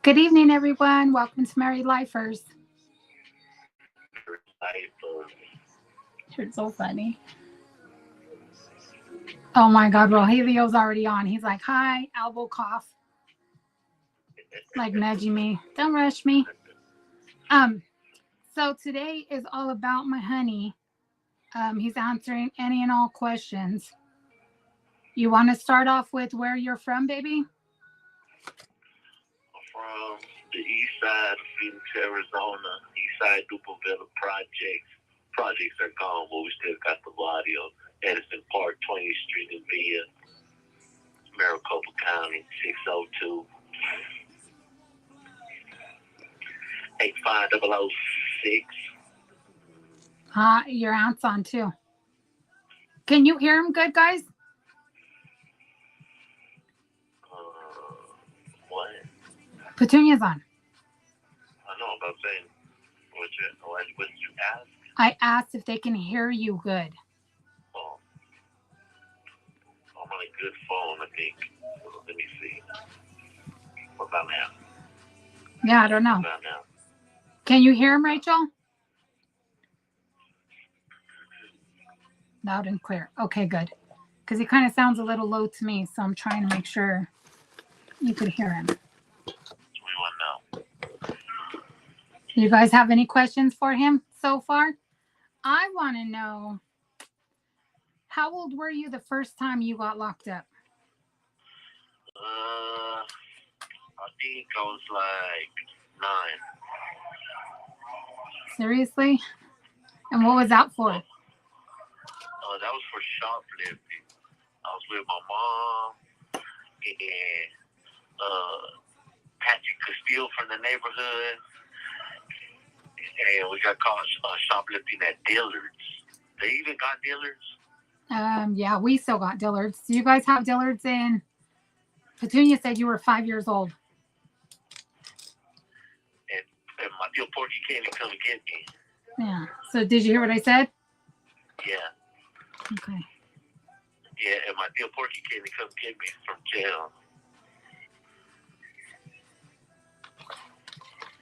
Good evening, everyone. Welcome to Married Lifers. You're so funny. Oh my God, Rogelio's already on. He's like, hi, elbow cough. Like nudging me. Don't rush me. So today is all about my honey. He's answering any and all questions. You want to start off with where you're from, baby? From the east side of Phoenix, Arizona, east side Dupleville projects. Projects are gone, but we still got the body of Edison Park, 20th Street in Villa, Maricopa County, 602 85006. Your aunt's on too. Can you hear him good, guys? What? Petunia's on. I know about saying, what did you ask? I asked if they can hear you good. Oh, I'm on a good phone, I think. Let me see. What about now? Yeah, I don't know. What about now? Can you hear him, Rachel? Loud and clear. Okay, good. Because he kind of sounds a little low to me, so I'm trying to make sure you could hear him. What do you want now? You guys have any questions for him so far? I want to know, how old were you the first time you got locked up? I think I was like 9. Seriously? And what was that for? That was for shoplifting. I was with my mom, and Patrick could steal from the neighborhood, and we got caught shoplifting at Dillard's. They even got Dillard's? Yeah, we still got Dillard's. Do you guys have Dillard's in? Petunia said you were 5 years old. And my deal Porky came and come and get me. Yeah. So did you hear what I said? Yeah. Okay. Yeah, and my deal Porky came and come get me from jail.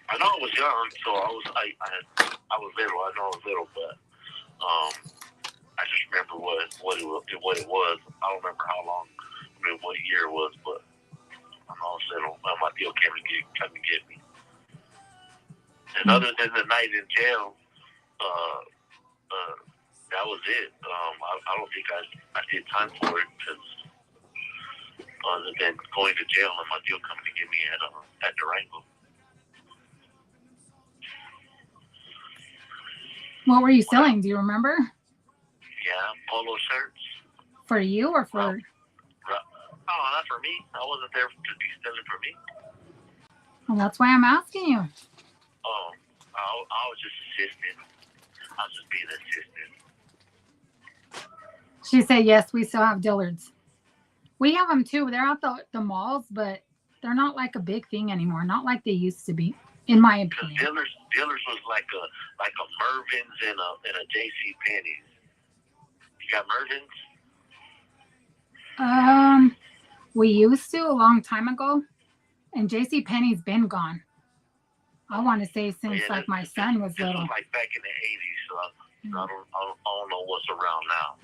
I know I was young, so I was little. I know I was little, but I just remember what it was. I don't remember how long. I mean, what year it was, but I know I was little. My deal came and get me. And other than the night in jail, that was it. I don't think I did time for it, because other than going to jail and my deal coming to get me at Durango. What were you selling? Do you remember? Yeah, polo shirts. For you or for? No, not for me. I wasn't there to be stealing for me. Well, that's why I'm asking you. Oh, I was just assisting. I was just being assistant. She said, yes, we still have Dillard's. We have them too. They're at the malls, but they're not like a big thing anymore. Not like they used to be, in my opinion. Dillard's was like a Mervyn's and a J.C. Penney's. You got Mervyn's? We used to a long time ago, and J.C. Penney's been gone. I want to say since my son was little. This was like back in the 80s, so I don't know what's around now.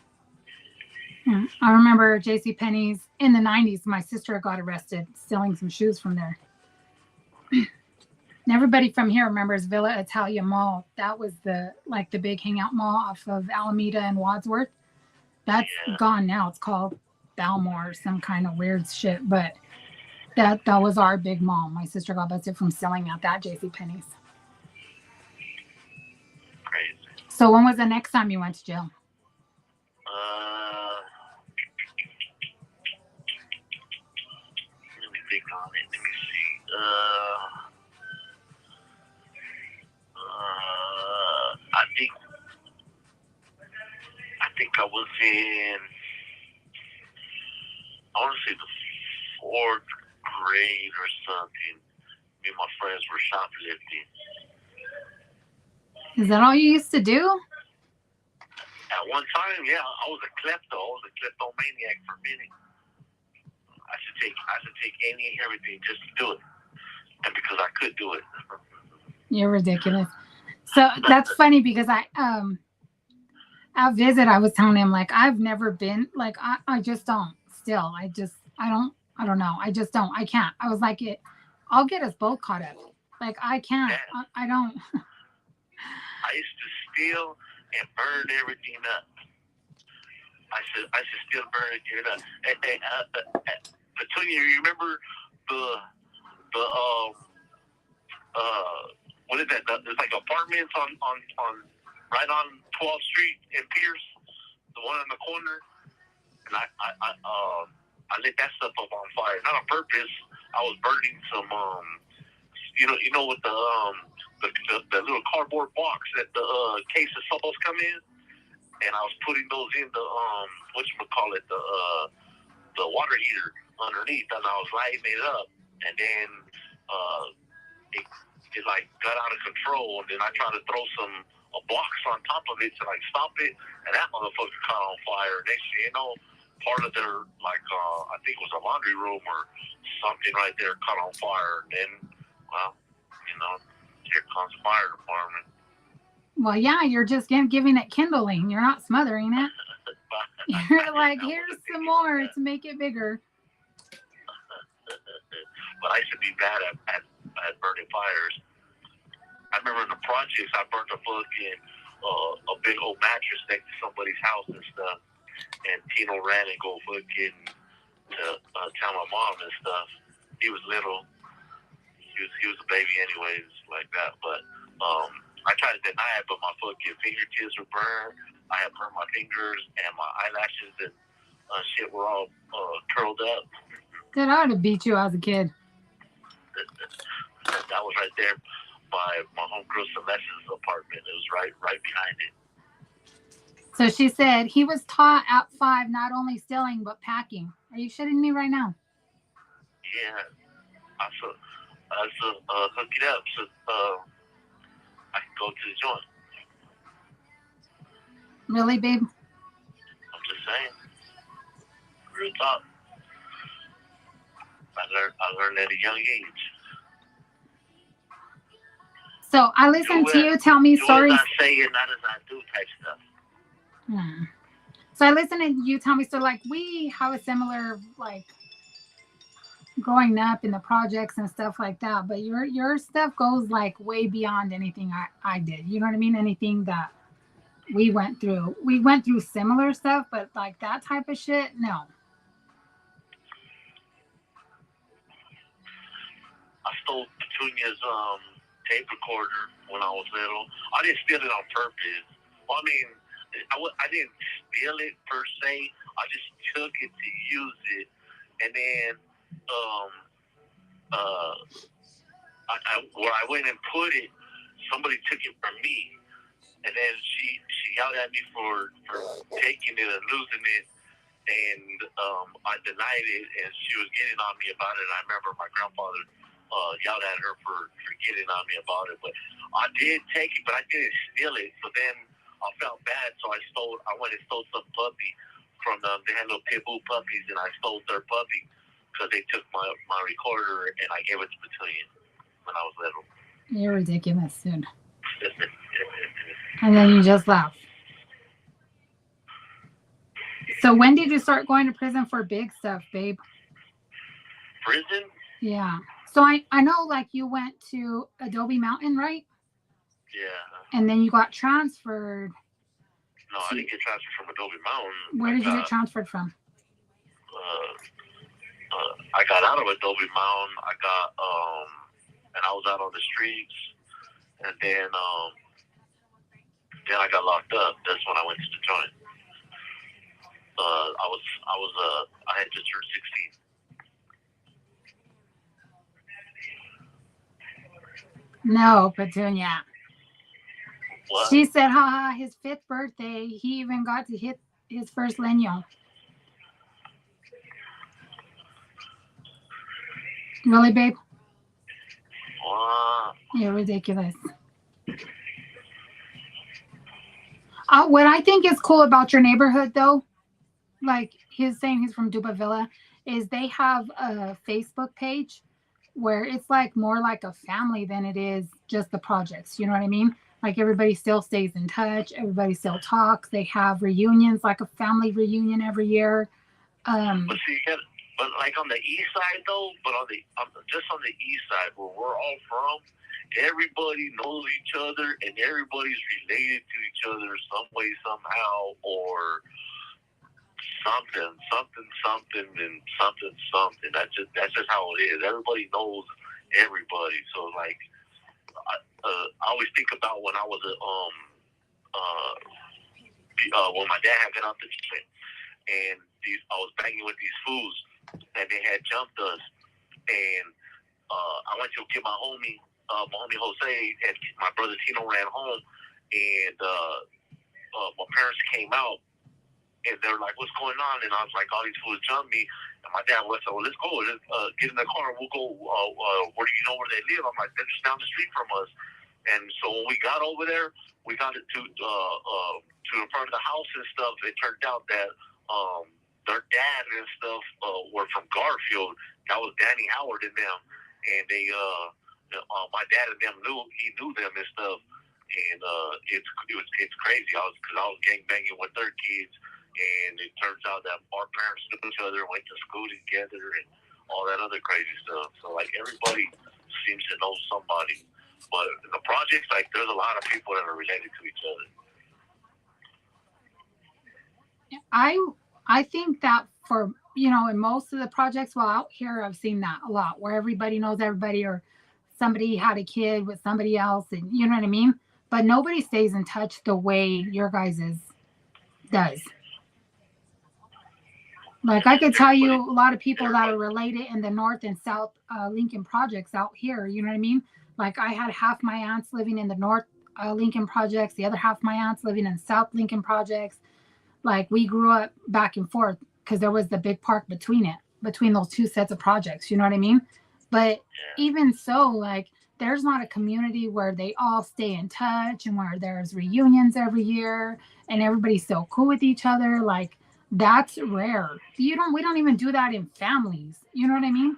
I remember J.C. Penney's in the 90s. My sister got arrested stealing some shoes from there. And everybody from here remembers Villa Italia Mall. That was the big hangout mall off of Alameda and Wadsworth. That's gone now. It's called Balmore or some kind of weird shit. But that was our big mall. My sister got busted from selling at that J.C. Penney's. Crazy. So when was the next time you went to jail? Let me think on it. Let me see. I think I was in, I want to say the 4th grade or something. Me and my friends were shoplifting. Is that all you used to do? At one time, yeah, I was a klepto. I was a kleptomaniac for a minute. I should take any and everything just to do it. and because I could do it. You're ridiculous. So that's funny because at visit I was telling him like I've never been like I just don't still I don't know I just don't I can't I was like I'll get us both caught up like I can't I don't. I used to steal and burn everything up. I should still burn it up. Petunia, you remember the what is that? There's like apartments on right on 12th Street in Pierce, the one in the corner, and I lit that stuff up on fire, not on purpose. I was burning some you know with the little cardboard box that the case of sauce come in, and I was putting those in the whatchamacallit, the water heater underneath, and I was lighting it up, and then it like got out of control, and then I tried to throw a box on top of it to like stop it, and that motherfucker caught on fire. Next thing you know, part of their like I think it was a laundry room or something right there caught on fire. And then, well, you know, here comes the fire department. Well, yeah, you're just giving it kindling. You're not smothering it. You're like, here's some more to make it bigger. But I should be bad at burning fires. I remember in the projects, I burnt a a big old mattress next to somebody's house and stuff. And Tino ran and go fucking to tell my mom and stuff. He was little. He was a baby anyways, like that. But I tried to deny it, but my fucking fingertips were burned. I had burned my fingers and my eyelashes and shit were all curled up. Good, I would have beat you as a kid. That was right there by my homegirl Celeste's apartment. It was right behind it. So she said he was taught at 5 not only stealing but packing. Are you shitting me right now? Yeah, I should hook it up so I can go to the joint. Really, babe? I'm just saying. Real talk. I learned at a young age. So I listen to you tell me stories. As I say and not as I do type stuff. So I listen to you tell me, so like we have a similar like growing up in the projects and stuff like that, but your stuff goes like way beyond anything I did. You know what I mean? Anything that we went through. We went through similar stuff, but like that type of shit, no. I stole Petunia's tape recorder when I was little. I didn't steal it on purpose. Well, I mean, I didn't steal it per se. I just took it to use it, and then where I went and put it, somebody took it from me, and then she yelled at me for taking it and losing it, and I denied it, and she was getting on me about it. And I remember my grandfather yelled at her for getting on me about it, but I did take it, but I didn't steal it. So then I felt bad, so I went and stole some puppy from them. They had little pit bull puppies, and I stole their puppy because they took my recorder, and I gave it to Petunia when I was little. You're ridiculous, dude. And then you just laugh. So when did you start going to prison for big stuff, babe? Prison? Yeah. So I know like you went to Adobe Mountain, right? Yeah. And then you got transferred. No, I didn't get transferred from Adobe Mountain. Where did you get transferred from? I got out of Adobe Mountain. I got and I was out on the streets, and then I got locked up. That's when I went to the joint. I had just turned 16. No, Petunia. What? She said, haha, his 5th birthday, he even got to hit his first leño. Really, babe? What? You're ridiculous. What I think is cool about your neighborhood, though, like he's saying he's from Duba Villa, is they have a Facebook page where it's like more like a family than it is just the projects. You know what I mean? Like everybody still stays in touch. Everybody still talks. They have reunions, like a family reunion every year. But see, but like on the east side though, but just on the east side where we're all from, everybody knows each other and everybody's related to each other some way, somehow, or something, and something. That's just how it is. Everybody knows everybody. So like, I always think about when I was when my dad had got out the gym, and I was banging with these fools, and they had jumped us, and I went to get my homie Jose, and my brother Tino ran home, and my parents came out, and they were like, "What's going on?" And I was like, "All these fools jumped me." And my dad was like, "Well, let's go. Let's get in the car. We'll go. Where do you know where they live?" I'm like, "They're just down the street from us." And so when we got over there, we got it to in front of the house and stuff. It turned out that their dad and stuff were from Garfield. That was Danny Howard and them, and they my dad and them knew them and stuff. And it's crazy. Because I was gang banging with their kids, and it turns out that our parents knew each other, went to school together, and all that other crazy stuff. So like everybody seems to know somebody. But in the projects, like there's a lot of people that are related to each other. I think that for, in most of the projects, well, out here, I've seen that a lot where everybody knows everybody, or somebody had a kid with somebody else, and you know what I mean? But nobody stays in touch the way your guys's does. Like I could tell you a lot of people that are related in the North and South Lincoln projects out here, you know what I mean? Like I had half my aunts living in the North Lincoln projects, the other half of my aunts living in South Lincoln projects. Like we grew up back and forth because there was the big park between those two sets of projects, you know what I mean? But even so, like there's not a community where they all stay in touch and where there's reunions every year and everybody's so cool with each other. Like that's rare. We don't even do that in families. You know what I mean?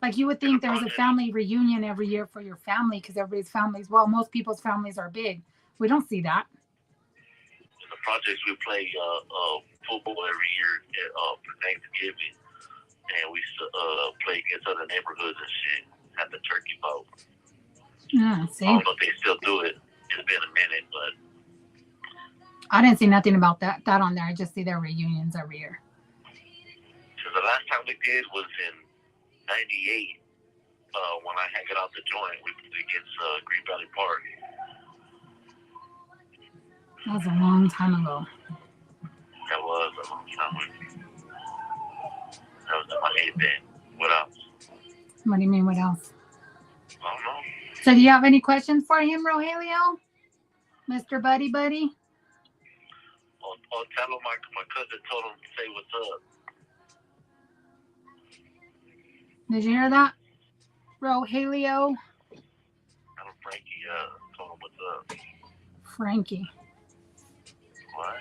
Like you would think there's a family reunion every year for your family because everybody's families, well, most people's families are big. We don't see that. In the projects, we play football every year for Thanksgiving, and we play against other neighborhoods and shit at the turkey boat. Yeah, see? I don't know if they still do it. It's been a minute, but I didn't see nothing about that on there. I just see their reunions every year. So the last time we did was in '98 when I had got out the joint against Green Valley Park. That was a long time ago. That was a long time ago. That was my head then. What else? What do you mean, what else? I don't know. So do you have any questions for him, Rogelio? Mr. Buddy Buddy? I'll tell him my cousin told him to say what's up. Did you hear that? Rogelio? Tell him Frankie told him what's up. Frankie. What?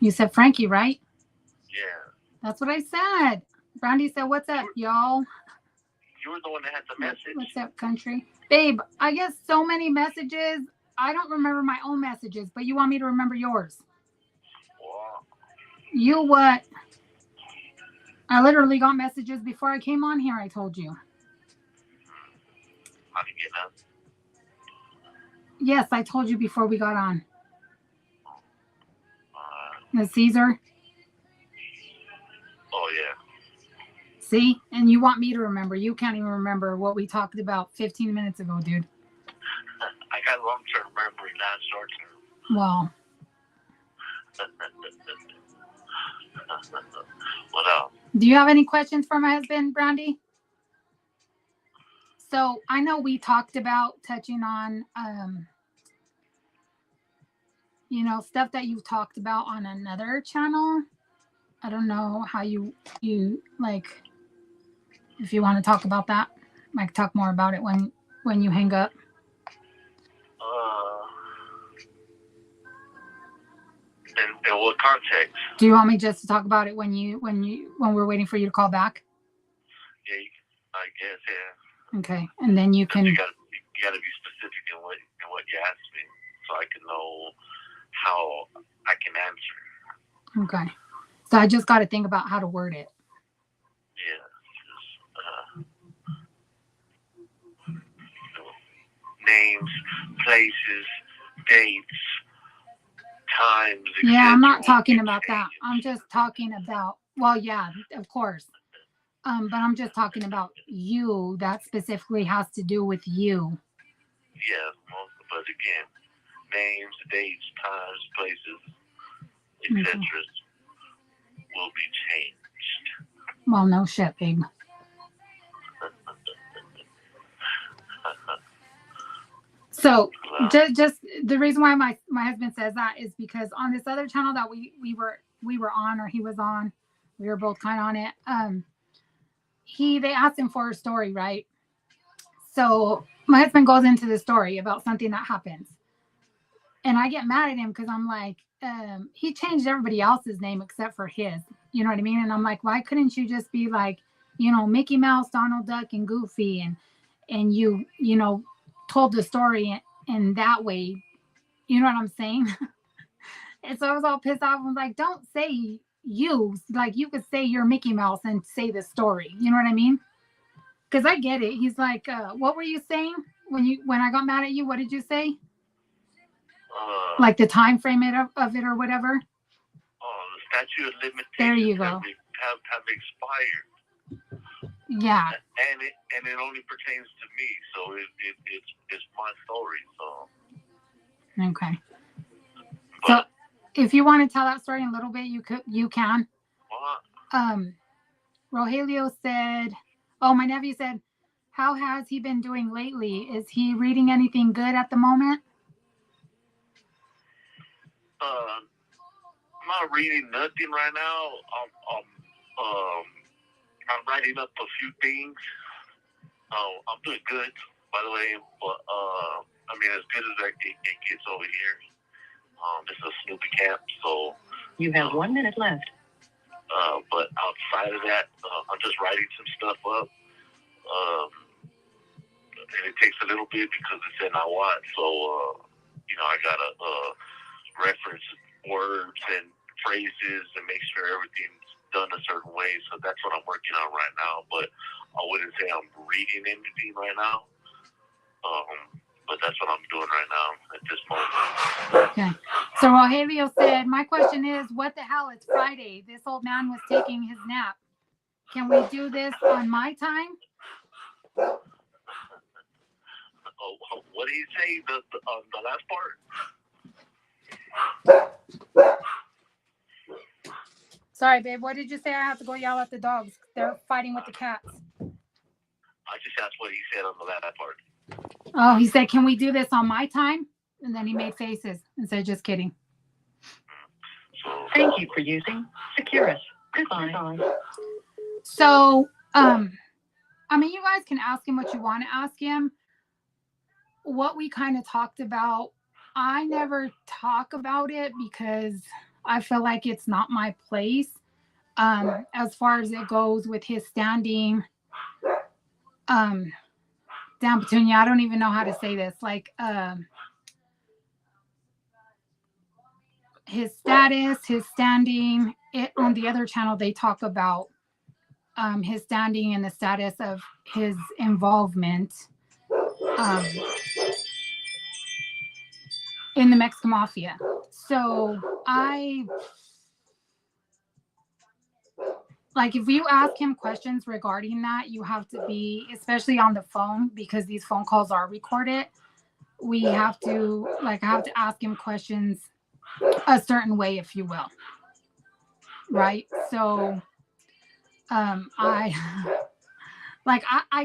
You said Frankie, right? Yeah. That's what I said. Brandy said, what's up, y'all? You were the one that had the message. What's up, country? Babe, I get so many messages. I don't remember my own messages, but you want me to remember yours. Wow. You what? I literally got messages before I came on here, I told you. I didn't get none. Yes, I told you before we got on. The Caesar? Oh, yeah. See? And you want me to remember. You can't even remember what we talked about 15 minutes ago, dude. I got long-term memory, not short-term. Well. What else? Do you have any questions for my husband, Brandy? So I know we talked about touching on, stuff that you've talked about on another channel. I don't know how you like, if you want to talk about that, I can talk more about it when you hang up. In what context? Do you want me just to talk about it when we're waiting for you to call back? Yeah, I guess, yeah. Okay, and then you can. You gotta be specific in what you ask me, so I can know how I can answer. Okay, so I just got to think about how to word it. Yeah, names, places, dates, times. Yeah, I'm not talking about that. I'm just talking about. Well, yeah, of course. But I'm just talking about you. That specifically has to do with you. Yeah, but again, names, dates, times, places, etc. will be changed. Well, no shit, babe. So just the reason why my husband says that is because on this other channel that we were on, or he was on, we were both kind of on it. They asked him for a story, right? So my husband goes into the story about something that happens, and I get mad at him because I'm like, he changed everybody else's name except for his. You know what I mean? And I'm like, why couldn't you just be like, Mickey Mouse, Donald Duck, and Goofy, and you told the story in that way? You know what I'm saying? And so I was all pissed off. I was like, don't say you. Like, you could say you're Mickey Mouse and say the story. You know what I mean? Because I get it. He's like, what were you saying when I got mad at you? What did you say? Like the time frame of it or whatever? Oh, the statute of limitations. There you go. Have expired. Yeah. And it only pertains to me, so it's my story. So. Okay. So, if you want to tell that story in a little bit, you can. Rogelio said, "Oh, my nephew said, how has he been doing lately? Is he reading anything good at the moment?" I'm not reading nothing right now. I'm writing up a few things. I'm doing good, by the way, but I mean, as good as it gets over here. This is a Snoopy camp, so you have 1 minute left. But outside of that, I'm just writing some stuff up. And it takes a little bit because it's in Nahuatl, so I gotta reference words and phrases and make sure everything's done a certain way. So that's what I'm working on right now. But I wouldn't say I'm reading anything right now. But that's what I'm doing right now at this moment. Okay. So Rogelio said, my question is, what the hell? It's Friday. This old man was taking his nap. Can we do this on my time? What did he say? The last part? Sorry, babe. What did you say? I have to go yell at the dogs. They're fighting with the cats. I just asked what he said on the last part. Oh, he said, can we do this on my time? And then he made faces and said, just kidding. Thank you for using Securus. Goodbye. So, I mean, you guys can ask him what you want to ask him. What we kind of talked about, I never talk about it because I feel like it's not my place. As far as it goes with his standing, down Petunia, I don't even know how to say this. Like, his status, his standing. On the other channel, they talk about his standing and the status of his involvement in the Mexican Mafia. So if you ask him questions regarding that, you have to be, especially on the phone, because these phone calls are recorded. I have to ask him questions a certain way, if you will. Right? So, I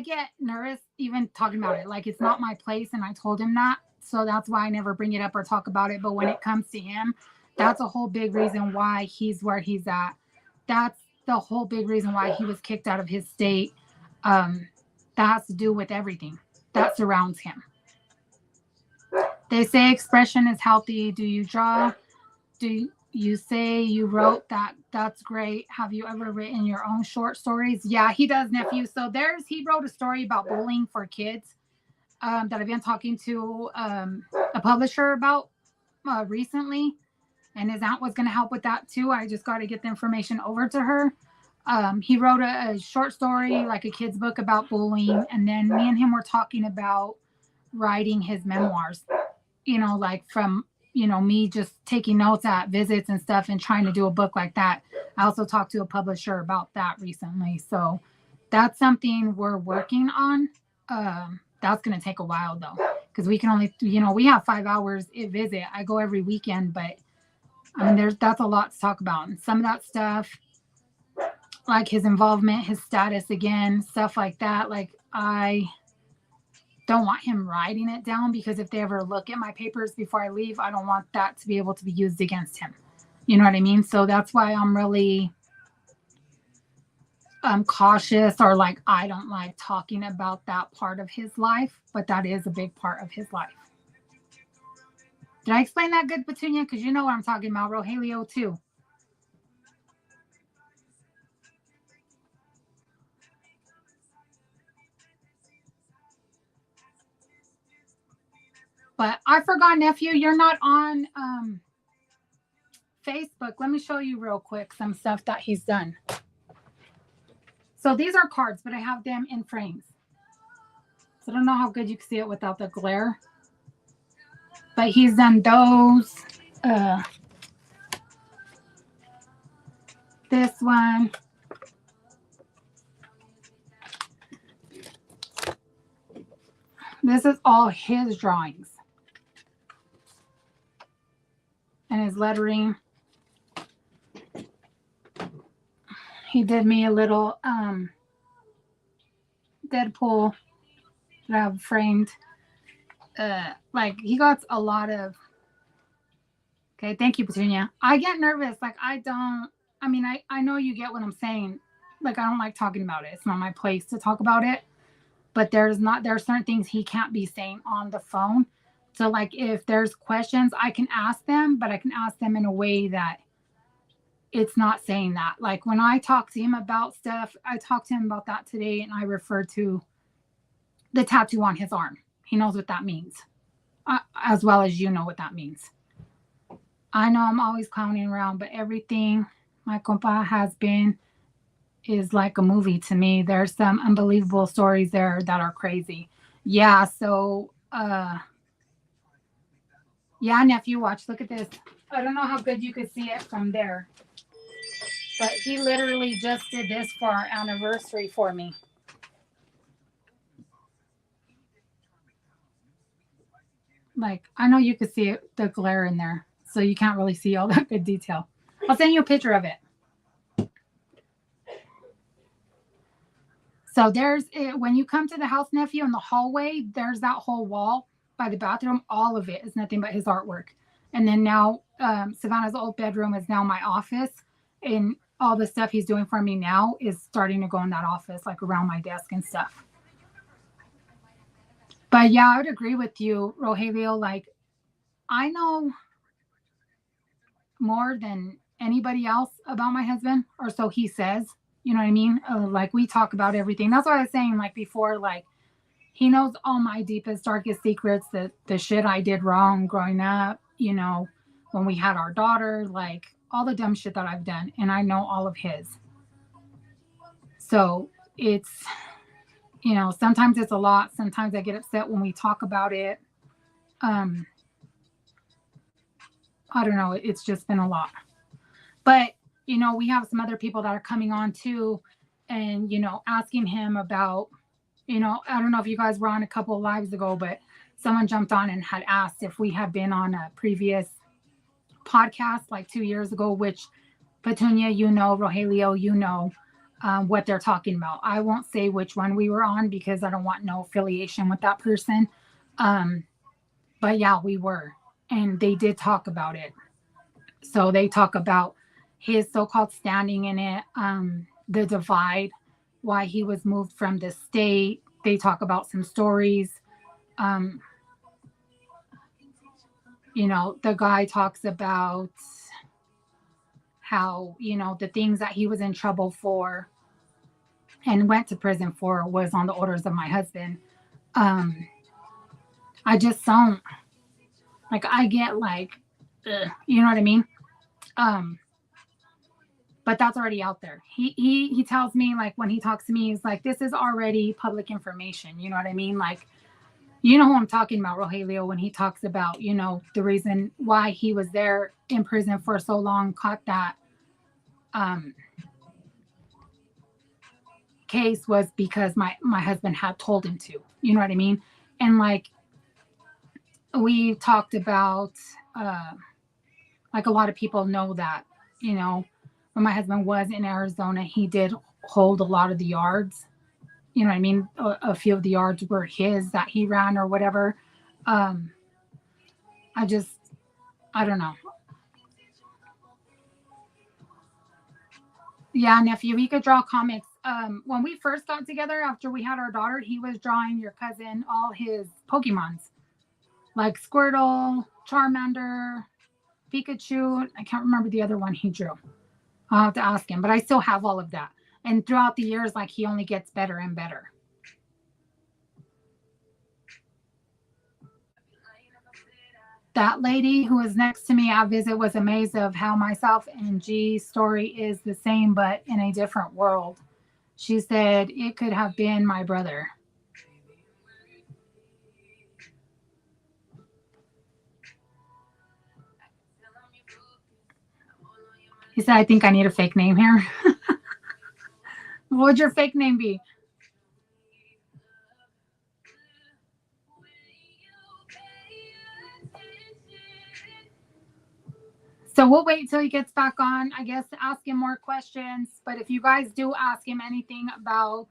get nervous even talking about it. Like, it's not my place, and I told him that. So that's why I never bring it up or talk about it. But when it comes to him, that's a whole big reason why he's where he's at. That's the whole big reason why he was kicked out of his state. That has to do with everything that surrounds him. They say expression is healthy. Do you draw? Do you say you wrote that That's great. Have you ever written your own short stories? Yeah, he does, nephew. So he wrote a story about bullying for kids that I've been talking to a publisher about recently. And his aunt was going to help with that too. I just got to get the information over to her. He wrote a short story, like a kid's book about bullying. And then me and him were talking about writing his memoirs, like from, me just taking notes at visits and stuff and trying to do a book like that. I also talked to a publisher about that recently. So that's something we're working on. That's going to take a while though, because we can only, we have 5 hours a visit. I go every weekend, but I mean, that's a lot to talk about. And some of that stuff, like his involvement, his status again, stuff like that. Like I don't want him writing it down, because if they ever look at my papers before I leave, I don't want that to be able to be used against him. You know what I mean? So that's why I'm really cautious, or like I don't like talking about that part of his life, but that is a big part of his life. Did I explain that good, Petunia? Because you know what I'm talking about, Rogelio too. But I forgot, nephew, you're not on Facebook. Let me show you real quick some stuff that he's done. So these are cards, but I have them in frames. So I don't know how good you can see it without the glare. But he's done those. This one. This is all his drawings. And his lettering. He did me a little Deadpool that I have framed. Like he got a lot of. Okay, thank you, Petunia. I get nervous. Like I know you get what I'm saying. Like I don't like talking about it. It's not my place to talk about it. But there are certain things he can't be saying on the phone. So like if there's questions, I can ask them, but I can ask them in a way that it's not saying that. Like when I talk to him about stuff, I talked to him about that today, and I refer to the tattoo on his arm. He knows what that means, as well as you know what that means. I know I'm always clowning around, but everything my compa has been is like a movie to me. There's some unbelievable stories there that are crazy. Yeah, so yeah, nephew, watch. Look at this. I don't know how good you could see it from there, but he literally just did this for our anniversary for me. Like, I know you could see it, the glare in there, so you can't really see all that good detail. I'll send you a picture of it. So there's it. When you come to the house, nephew, in the hallway, there's that whole wall by the bathroom. All of it is nothing but his artwork. And then now Savannah's old bedroom is now my office. And all the stuff he's doing for me now is starting to go in that office, like around my desk and stuff. But yeah, I would agree with you, Rogelio. Like, I know more than anybody else about my husband, or so he says. You know what I mean? Like, we talk about everything. That's what I was saying, like, before. Like, he knows all my deepest, darkest secrets, the shit I did wrong growing up, when we had our daughter, like, all the dumb shit that I've done. And I know all of his. So it's, sometimes it's a lot. Sometimes I get upset when we talk about it. I don't know. It's just been a lot. But, we have some other people that are coming on too and, asking him about, I don't know if you guys were on a couple of lives ago, but someone jumped on and had asked if we had been on a previous podcast like 2 years ago, which Petunia, Rogelio, what they're talking about. I won't say which one we were on because I don't want no affiliation with that person. But yeah, we were. And they did talk about it. So they talk about his so-called standing in it, the divide, why he was moved from the state. They talk about some stories. The guy talks about how, the things that he was in trouble for and went to prison for was on the orders of my husband. I just don't, like, I get like, ugh, you know what I mean? But that's already out there. He tells me, like, when he talks to me, he's like, this is already public information. You know what I mean? Like, you know who I'm talking about, Rogelio, when he talks about, the reason why he was there in prison for so long, caught that case was because my husband had told him to. You know what I mean? And like we talked about, like a lot of people know that, when my husband was in Arizona, he did hold a lot of the yards. You know what I mean? A few of the yards were his that he ran or whatever. I don't know. Yeah, nephew, he could draw comics. When we first got together after we had our daughter, he was drawing your cousin all his Pokemons, like Squirtle, Charmander, Pikachu. I can't remember the other one he drew. I'll have to ask him, but I still have all of that. And throughout the years, like, he only gets better and better. That lady who was next to me at visit was amazed of how myself and G's story is the same, but in a different world. She said it could have been my brother. He said, I think I need a fake name here. What would your fake name be? So we'll wait till he gets back on, I guess, to ask him more questions. But if you guys do ask him anything about,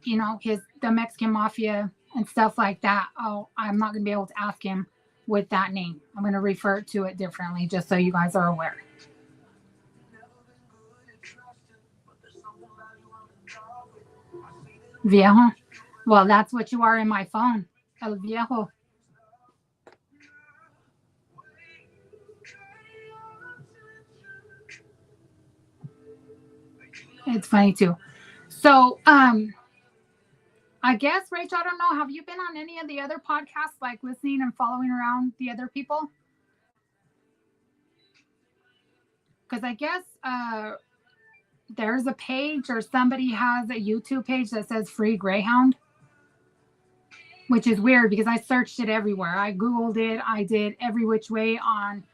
the Mexican mafia and stuff like that, I'm not going to be able to ask him with that name. I'm going to refer to it differently, just so you guys are aware. Viejo. Well, that's what you are in my phone. El Viejo. It's funny too. So, I guess, Rachel, I don't know. Have you been on any of the other podcasts, like listening and following around the other people? Because I guess there's a page, or somebody has a YouTube page that says Free Greyhound, which is weird because I searched it everywhere. I Googled it. I did every which way on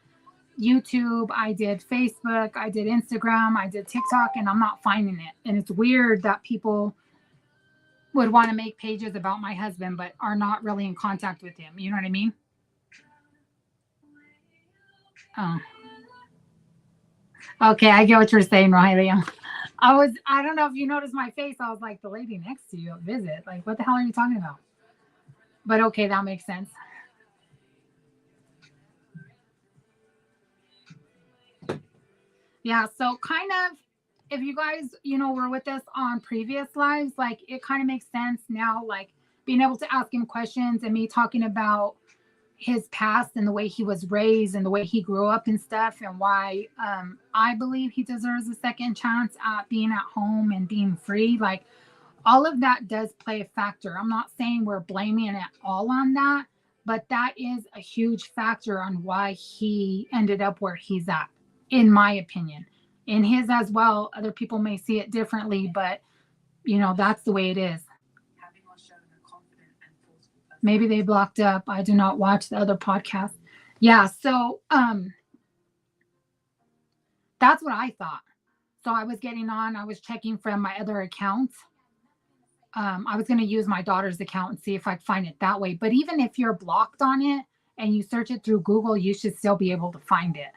YouTube. I did Facebook. I did Instagram. I did TikTok, and I'm not finding it. And it's weird that people would want to make pages about my husband, but are not really in contact with him. You know what I mean? Oh. Okay, I get what you're saying, Rogelio. I don't know if you noticed my face. I was like, the lady next to you at visit. Like, what the hell are you talking about? But okay, that makes sense. Yeah, so kind of, if you guys, were with us on previous lives, like, it kind of makes sense now, like, being able to ask him questions and me talking about his past and the way he was raised and the way he grew up and stuff, and why I believe he deserves a second chance at being at home and being free. Like, all of that does play a factor. I'm not saying we're blaming it all on that, but that is a huge factor on why he ended up where he's at, in my opinion. In his as well, other people may see it differently, but that's the way it is. Maybe they blocked up. I do not watch the other podcast. Yeah, so that's what I thought. So I was getting on. I was checking from my other accounts. I was going to use my daughter's account and see if I could find it that way. But even if you're blocked on it and you search it through Google, you should still be able to find it.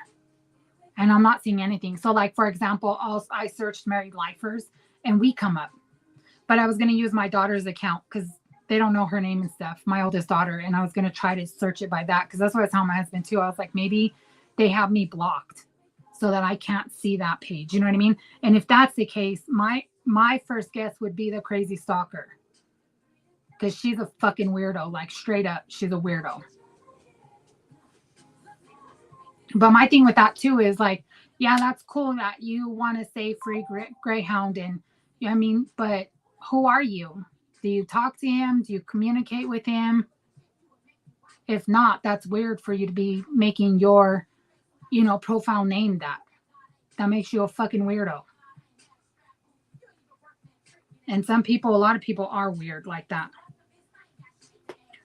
And I'm not seeing anything. So, like, for example, I searched married lifers and we come up. But I was going to use my daughter's account because they don't know her name and stuff, my oldest daughter. And I was going to try to search it by that, because that's what I was telling my husband too. I was like, maybe they have me blocked so that I can't see that page. You know what I mean? And if that's the case, my first guess would be the crazy stalker, because she's a fucking weirdo. Like, straight up, she's a weirdo. But my thing with that too is like, yeah, that's cool that you want to say free Greyhound and you know what I mean, but who are you? Do you talk to him? Do you communicate with him? If not, that's weird for you to be making your, profile name that. That makes you a fucking weirdo. And a lot of people are weird like that.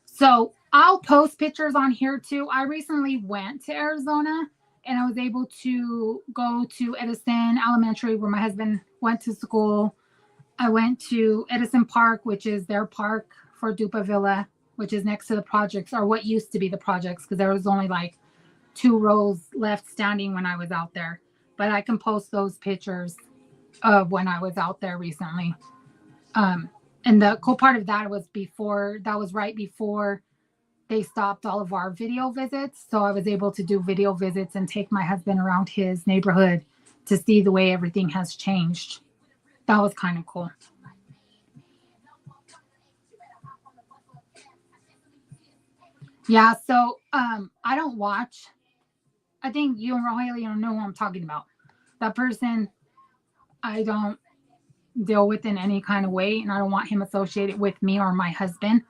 So I'll post pictures on here too. I recently went to Arizona and I was able to go to Edison Elementary where my husband went to school. I went to Edison Park, which is their park for Dupa Villa, which is next to the projects, or what used to be the projects, because there was only like 2 rows left standing when I was out there. But I can post those pictures of when I was out there recently. And the cool part of that was right before they stopped all of our video visits. So I was able to do video visits and take my husband around his neighborhood to see the way everything has changed. That was kind of cool. Yeah, so I don't watch. I think you and Rogelio know who I'm talking about. That person, I don't deal with in any kind of way, and I don't want him associated with me or my husband.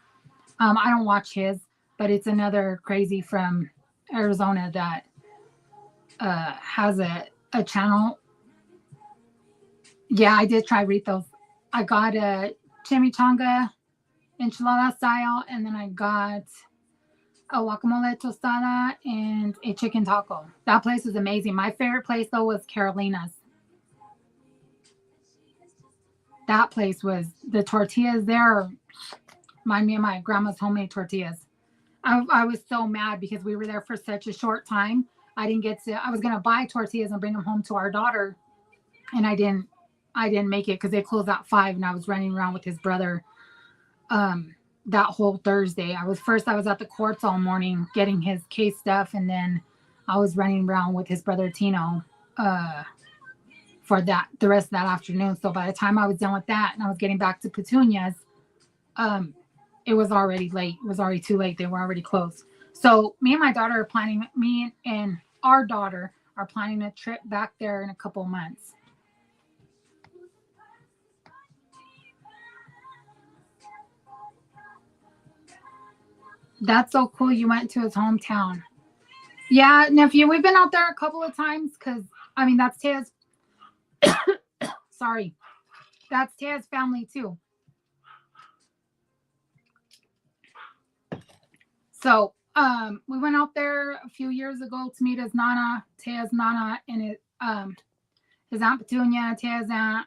I don't watch his, but it's another crazy from Arizona that has a channel. Yeah, I did try Ritos. I got a chimichanga enchilada style, and then I got a guacamole tostada and a chicken taco. That place was amazing. My favorite place though was Carolina's. That place was, the tortillas there remind me of my grandma's homemade tortillas. I was so mad because we were there for such a short time. I was going to buy tortillas and bring them home to our daughter. And I didn't make it because they closed at 5 and I was running around with his brother that whole Thursday. I was at the courts all morning getting his case stuff. And then I was running around with his brother Tino for the rest of that afternoon. So by the time I was done with that and I was getting back to Petunia's, it was already late. It was already too late. They were already closed. So me and our daughter are planning a trip back there in a couple months. That's so cool. You went to his hometown. Yeah, nephew, we've been out there a couple of times because, that's Taya's. Sorry. That's Taya's family too. So we went out there a few years ago to meet his Nana, Taya's Nana, and his Aunt Petunia, Taya's Aunt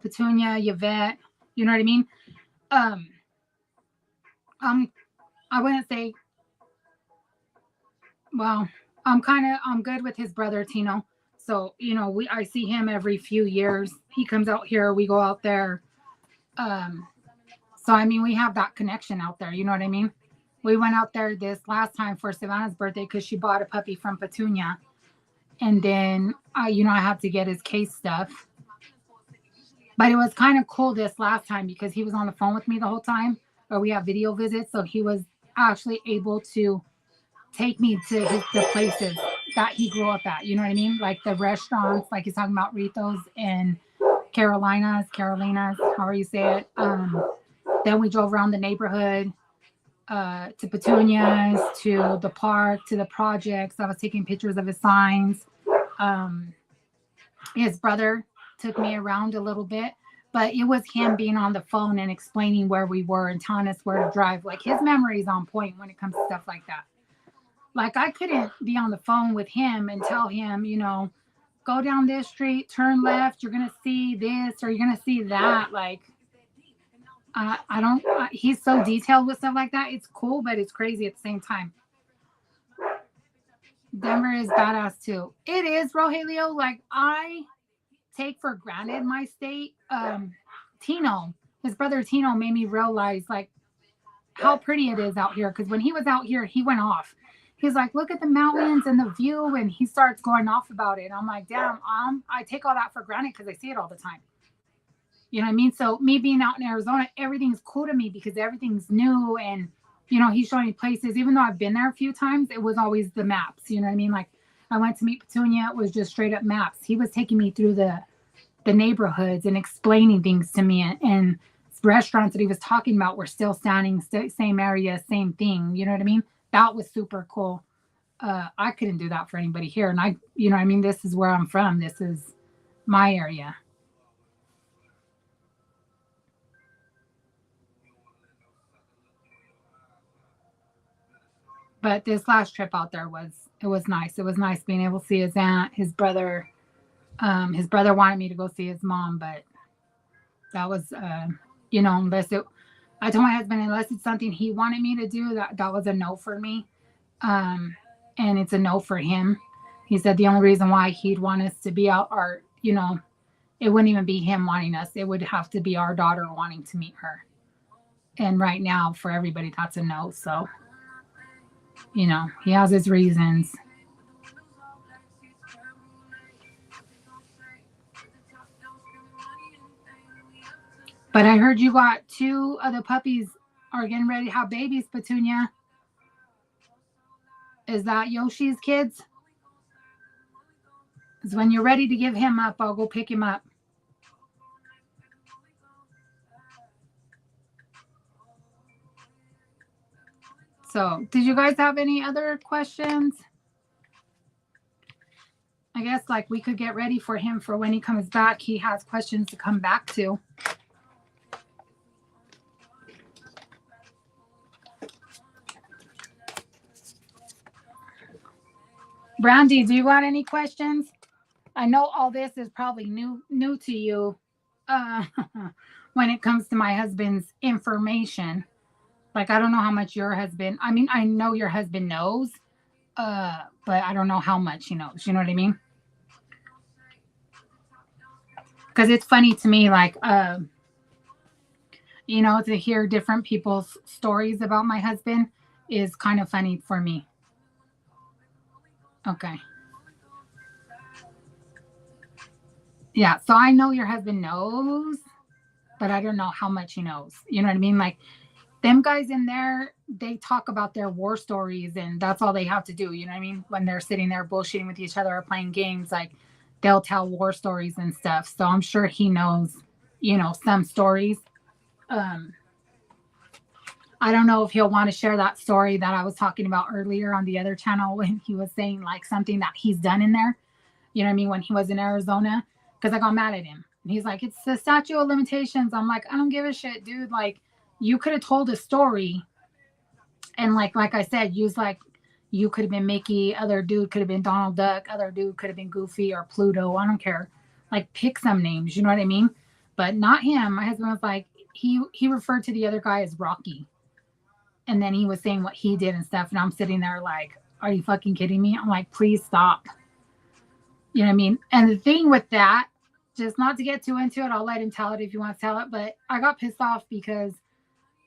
Petunia, Yvette. You know what I mean? I wouldn't say, well, I'm good with his brother Tino. So, I see him every few years. He comes out here, we go out there. So, we have that connection out there. You know what I mean? We went out there this last time for Savannah's birthday because she bought a puppy from Petunia. And then, I had to get his case stuff. But it was kind of cool this last time because he was on the phone with me the whole time. Or we have video visits. So he was actually able to take me to the places that he grew up at. You know what I mean? Like the restaurants, like he's talking about Ritos and Carolina's, however you say it. Then we drove around the neighborhood to Petunia's, to the park, to the projects. I was taking pictures of his signs. His brother took me around a little bit, but it was him being on the phone and explaining where we were and telling us where to drive. Like his memory is on point when it comes to stuff like that. Like I couldn't be on the phone with him and tell him, go down this street, turn left, you're going to see this or you're going to see that. Like, he's so detailed with stuff like that. It's cool, but it's crazy at the same time. Denver is badass too. It is, Rogelio. Like I take for granted my state. Tino, his brother Tino made me realize like how pretty it is out here. Because when he was out here, he went off. He's like, look at the mountains and the view. And he starts going off about it. And I'm like, damn, I take all that for granted because I see it all the time. You know what I mean? So me being out in Arizona, everything's cool to me because everything's new. And, he's showing me places. Even though I've been there a few times, it was always the maps. You know what I mean? Like I went to meet Petunia, it was just straight up maps. He was taking me through the neighborhoods and explaining things to me, and restaurants that he was talking about were still standing, same area, same thing. You know what I mean? That was super cool. I couldn't do that for anybody here. And I, you know what I mean? This is where I'm from. This is my area. But this last trip out there it was nice. It was nice being able to see his aunt, his brother. His brother wanted me to go see his mom, but that was, you know, I told my husband, unless it's something he wanted me to do, that was a no for me. And it's a no for him. He said the only reason why he'd want us to be out are, you know, it wouldn't even be him wanting us. It would have to be our daughter wanting to meet her. And right now, for everybody, that's a no. So, you know, he has his reasons. But I heard you got 2 of the puppies are getting ready to have babies, Petunia. Is that Yoshi's kids? Because when you're ready to give him up, I'll go pick him up. So, did you guys have any other questions? I guess like we could get ready for him for when he comes back. He has questions to come back to. Brandy, do you got any questions? I know all this is probably new to you when it comes to my husband's information. Like, I don't know how much your husband, I mean, I know your husband knows, but I don't know how much he knows. You know what I mean? Because it's funny to me, like, you know, to hear different people's stories about my husband is kind of funny for me. Okay. Yeah, so I know your husband knows, but I don't know how much he knows. You know what I mean? Like, them guys in there, they talk about their war stories, and that's all they have to do. You know what I mean? When they're sitting there bullshitting with each other or playing games, like, they'll tell war stories and stuff. So I'm sure he knows, you know, some stories. I don't know if he'll want to share that story that I was talking about earlier on the other channel when he was saying like something that he's done in there. You know what I mean? When he was in Arizona, because I got mad at him. And he's like, it's the statute of limitations. I'm like, I don't give a shit, dude. Like, you could have told a story. And like I said, use like, you could have been Mickey. Other dude could have been Donald Duck. Other dude could have been Goofy or Pluto. I don't care. Like, pick some names. You know what I mean? But not him. My husband was like, he referred to the other guy as Rocky. And then he was saying what he did and stuff. And I'm sitting there like, are you fucking kidding me? I'm like, please stop. You know what I mean? And the thing with that, just not to get too into it, I'll let him tell it if you want to tell it. But I got pissed off because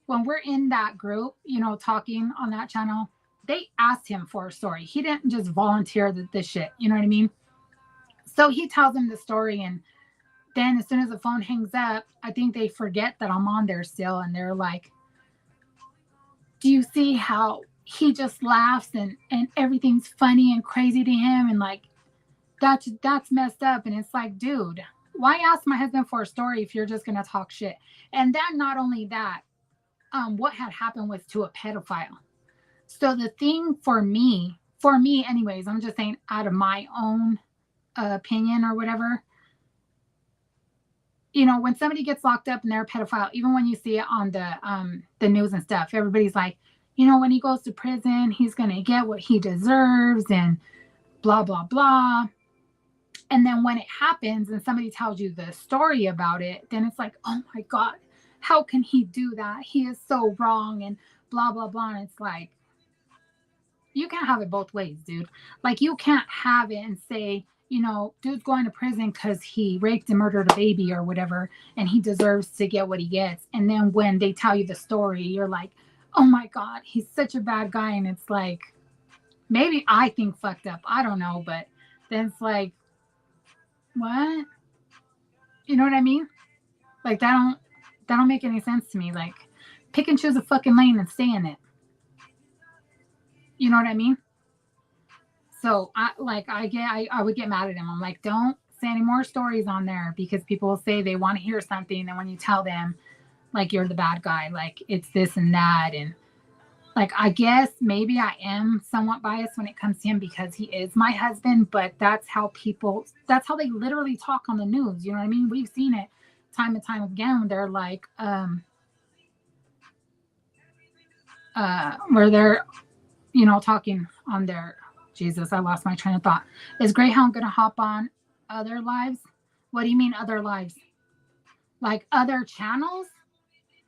when we're in that group, you know, talking on that channel, they asked him for a story. He didn't just volunteer this shit. You know what I mean? So he tells him the story. And then as soon as the phone hangs up, I think they forget that I'm on there still. And they're like, do you see how he just laughs and everything's funny and crazy to him? And like, that's messed up. And it's like, dude, why ask my husband for a story if you're just going to talk shit? And then not only that, what had happened was to a pedophile. So the thing for me anyways, I'm just saying out of my own opinion or whatever, you know, when somebody gets locked up and they're a pedophile, even when you see it on the news and stuff, everybody's like, you know, when he goes to prison, he's going to get what he deserves and blah, blah, blah. And then when it happens and somebody tells you the story about it, then it's like, oh my God, how can he do that? He is so wrong and blah, blah, blah. And it's like, you can't have it both ways, dude. Like, you can't have it and say, you know, dude's going to prison because he raped and murdered a baby or whatever, and he deserves to get what he gets. And then when they tell you the story, you're like, oh my God, he's such a bad guy. And it's like, maybe I think fucked up. I don't know. But then it's like, what? You know what I mean? Like, that don't make any sense to me. Like, pick and choose a fucking lane and stay in it. You know what I mean? So I would get mad at him. I'm like, don't say any more stories on there because people will say they want to hear something, and when you tell them like you're the bad guy, like it's this and that, and like I guess maybe I am somewhat biased when it comes to him because he is my husband, but that's how they literally talk on the news. You know what I mean? We've seen it time and time again when they're like where they're talking on their Jesus, I lost my train of thought. Is Greyhound gonna hop on other lives? What do you mean other lives? Like other channels?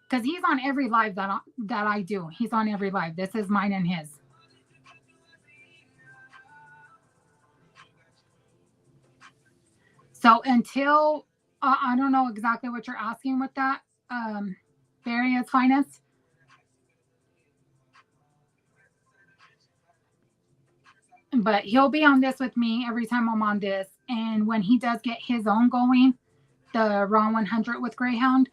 Because he's on every live that I do. He's on every live. This is mine and his. So until I don't know exactly what you're asking with that, Various Finest. But he'll be on this with me every time I'm on this. And when he does get his own going, the Raw 100 with Greyhound,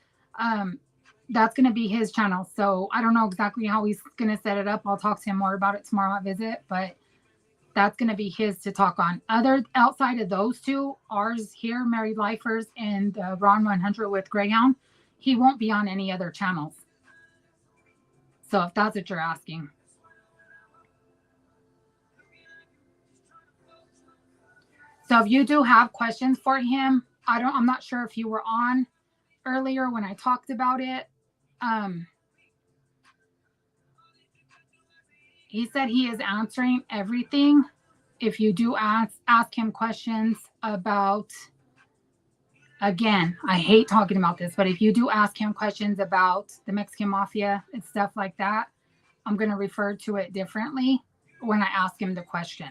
that's going to be his channel. So I don't know exactly how he's going to set it up. I'll talk to him more about it tomorrow at visit, but that's going to be his to talk on. Outside of those two, ours here, Married Lifers, and the Raw 100 with Greyhound, he won't be on any other channels. So if that's what you're asking. So if you do have questions for him, I'm not sure if you were on earlier when I talked about it. He said he is answering everything. If you do ask him questions about, again, I hate talking about this, but if you do ask him questions about the Mexican Mafia and stuff like that, I'm going to refer to it differently when I ask him the question.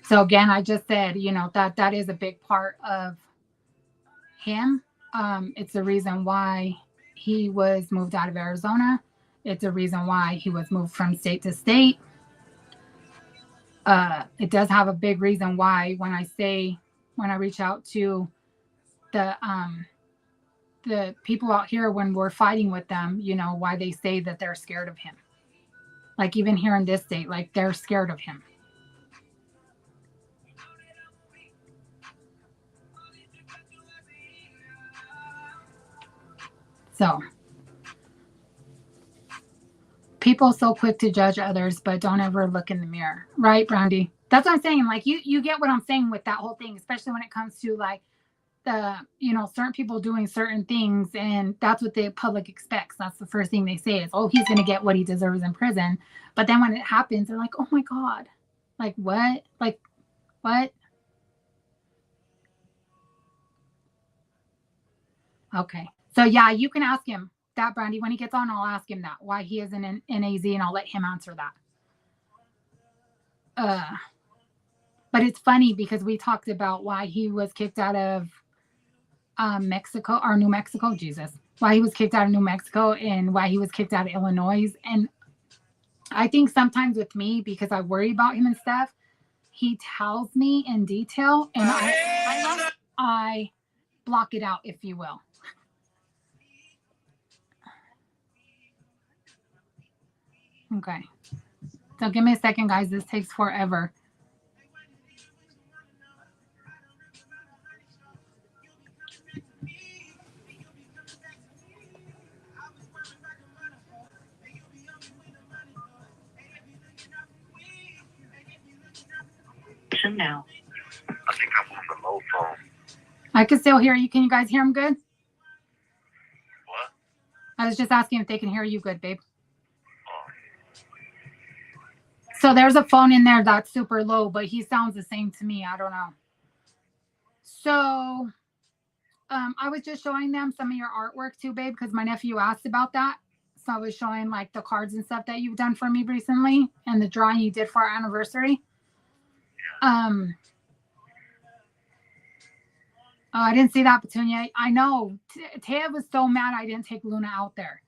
So again, I just said, that is a big part of him. It's the reason why he was moved out of Arizona. It's a reason why he was moved from state to state. It does have a big reason why when I reach out to the people out here when we're fighting with them, why they say that they're scared of him. Like even here in this state, like they're scared of him. So people so quick to judge others, but don't ever look in the mirror. Right, Brandy? That's what I'm saying. Like you get what I'm saying with that whole thing, especially when it comes to like the, certain people doing certain things. And that's what the public expects. That's the first thing they say is, oh, he's going to get what he deserves in prison. But then when it happens, they're like, oh my God, like what? Like what? Okay. So yeah, you can ask him that, Brandy. When he gets on, I'll ask him that, why he isn't in AZ, and I'll let him answer that. But it's funny because we talked about why he was kicked out of Mexico or New Mexico, Jesus, why he was kicked out of New Mexico and why he was kicked out of Illinois. And I think sometimes with me, because I worry about him and stuff, he tells me in detail and I block it out, if you will. Okay. So give me a second, guys. This takes forever. Now. I think I'm on the low phone. I can still hear you. Can you guys hear him good? What? I was just asking if they can hear you good, babe. So there's a phone in there that's super low, but he sounds the same to me. I don't know. So I was just showing them some of your artwork too, babe, because my nephew asked about that. So I was showing like the cards and stuff that you've done for me recently and the drawing you did for our anniversary. Oh, I didn't see that, Petunia. I know. Taya was so mad I didn't take Luna out there.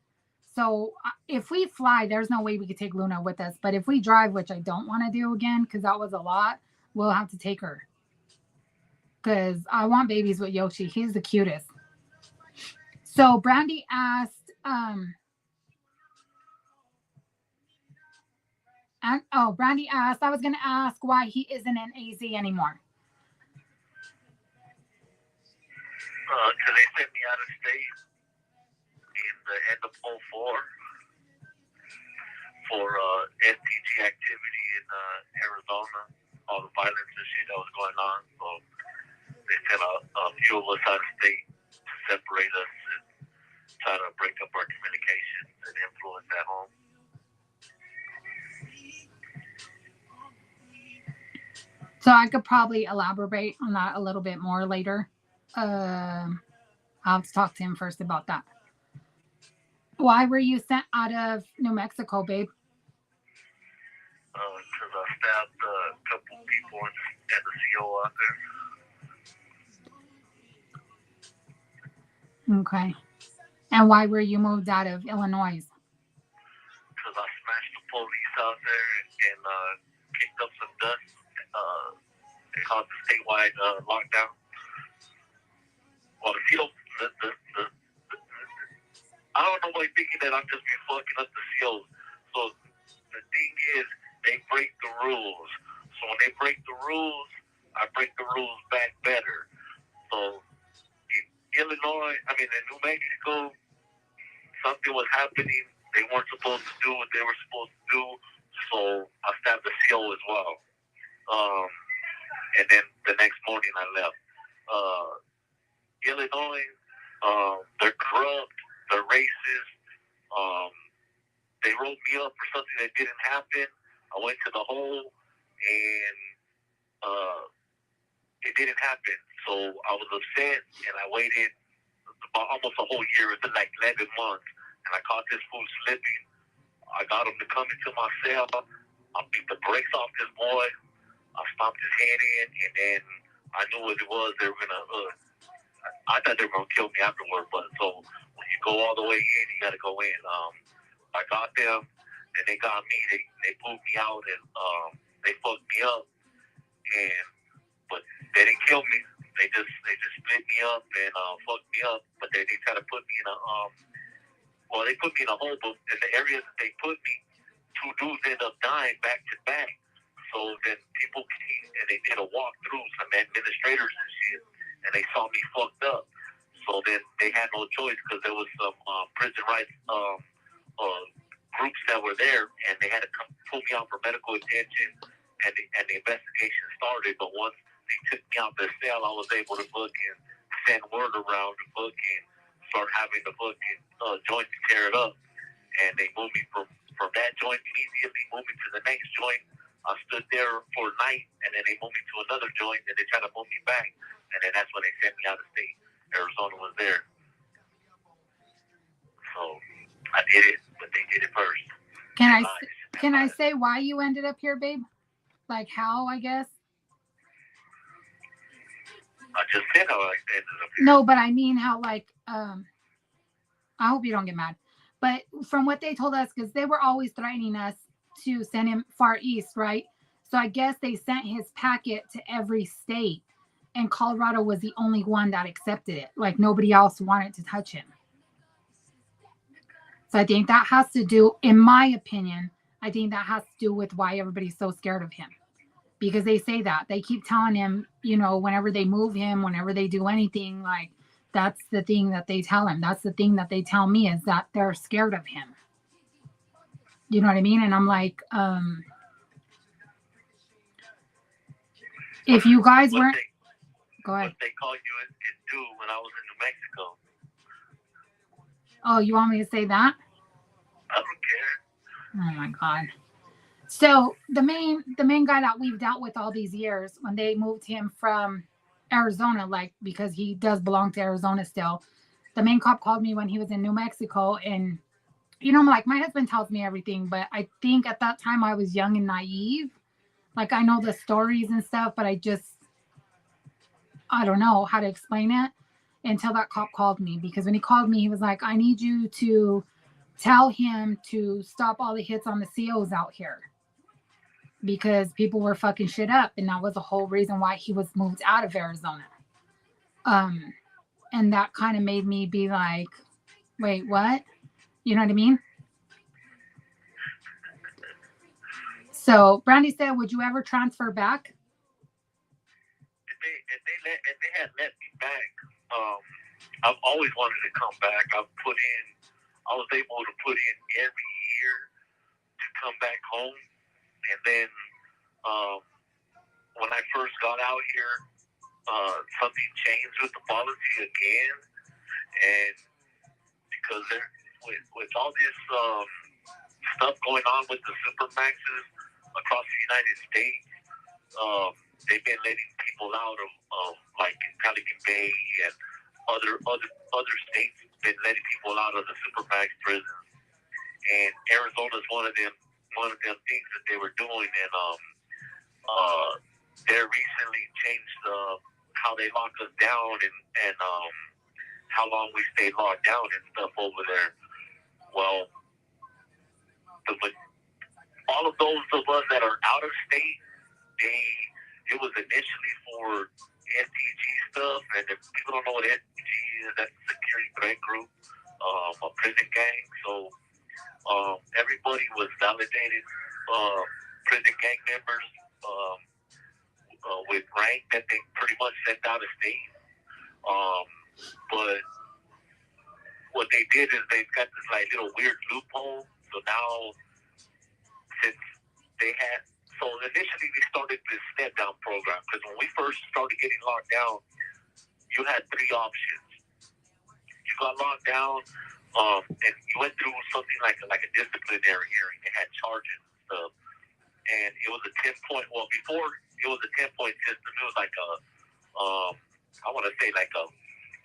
So if we fly, there's no way we could take Luna with us. But if we drive, which I don't want to do again because that was a lot, we'll have to take her. Because I want babies with Yoshi. He's the cutest. So Brandy asked, Brandy asked. I was gonna ask why he isn't in AZ anymore. Because they sent me out of state in the end of '04 for STG activity in Arizona, all the violence and shit that was going on. So they sent a few of us out of state to separate us and try to break up our communications and influence at home. So I could probably elaborate on that a little bit more later. I'll have to talk to him first about that. Why were you sent out of New Mexico, babe? Because I stabbed a couple people at the CO out there. Okay. And why were you moved out of Illinois? Because I smashed the police out there and kicked up some dust. They caused a statewide lockdown. Well, the CO, I don't know why thinking that I'm just be fucking up the COs. So the thing is, they break the rules. So when they break the rules, I break the rules back better. So in Illinois, in New Mexico, something was happening. They weren't supposed to do what they were supposed to do. So I stabbed the CO as well. And then the next morning I left. Illinois, they're corrupt. They're racist. They wrote me up for something that didn't happen. I went to the hole, and it didn't happen. So I was upset, and I waited about almost a whole year, like 11 months, and I caught this fool slipping. I got him to come into my cell. I beat the brakes off this boy. I stomped his head in, and then I knew what it was. They were going to... I thought they were going to kill me afterward, but so when you go all the way in, you got to go in. I got them, and they got me. They pulled me out, and they fucked me up. But they didn't kill me. They just split me up and fucked me up. But they tried to put me in a they put me in a hole. But in the area that they put me, 2 dudes ended up dying back to back. So then people came and they did a walkthrough, some administrators and shit, and they saw me fucked up. So then they had no choice because there was some prison rights groups that were there, and they had to come pull me out for medical attention, and the investigation started. But once they took me out the cell, I was able to fucking send word around to fucking start having the fucking joint to tear it up, and they moved me from that joint immediately, moved me to the next joint. I stood there for a night, and then they moved me to another joint, and they tried to move me back, and then that's when they sent me out of state. Arizona was there. So I did it, but they did it first. Can I say why you ended up here, babe? Like how, I guess? I just said how I ended up here. No, but I mean how, like, I hope you don't get mad. But from what they told us, because they were always threatening us to send him far east, right? So I guess they sent his packet to every state, and Colorado was the only one that accepted it. Like nobody else wanted to touch him. So I think that has to do, in my opinion, I think that has to do with why everybody's so scared of him. Because they say that. They keep telling him, whenever they move him, whenever they do anything, like that's the thing that they tell him. That's the thing that they tell me, is that they're scared of him. You know what I mean? And I'm like, if you guys weren't... Go ahead. What they call you is due when I was in New Mexico. Oh, you want me to say that? I don't care. Oh my God. So the main guy that we've dealt with all these years, when they moved him from Arizona, like, because he does belong to Arizona still, the main cop called me when he was in New Mexico, and I'm like, my husband tells me everything, but I think at that time I was young and naive. Like, I know the stories and stuff, but I don't know how to explain it until that cop called me. Because when he called me, he was like, I need you to tell him to stop all the hits on the COs out here, because people were fucking shit up. And that was the whole reason why he was moved out of Arizona. And that kind of made me be like, wait, what? You know what I mean? So Brandy said, would you ever transfer back? If they had let me back, I've always wanted to come back. I was able to put in every year to come back home, and then when I first got out here, something changed with the policy again, and because with all this stuff going on with the supermaxes across the United States, they've been letting people out of like in Pelican Bay and other states been letting people out of the supermax prisons, and Arizona's one of them things that they were doing, and they recently changed how they lock us down and how long we stay locked down and stuff over there. Well, all of those of us that are out of state, it was initially for STG stuff, and if people don't know what STG is, that's a security threat group, a prison gang. So everybody was validated prison gang members with rank that they pretty much sent out of state. But what they did is they've got this like little weird loophole. So now, since they had, so initially they started this step down program, because when we first started getting locked down, you had three options. You got locked down, and you went through something like a disciplinary hearing. They had charges and stuff, and it was a 10-point. Well, before it was a 10-point system, it was like I want to say like a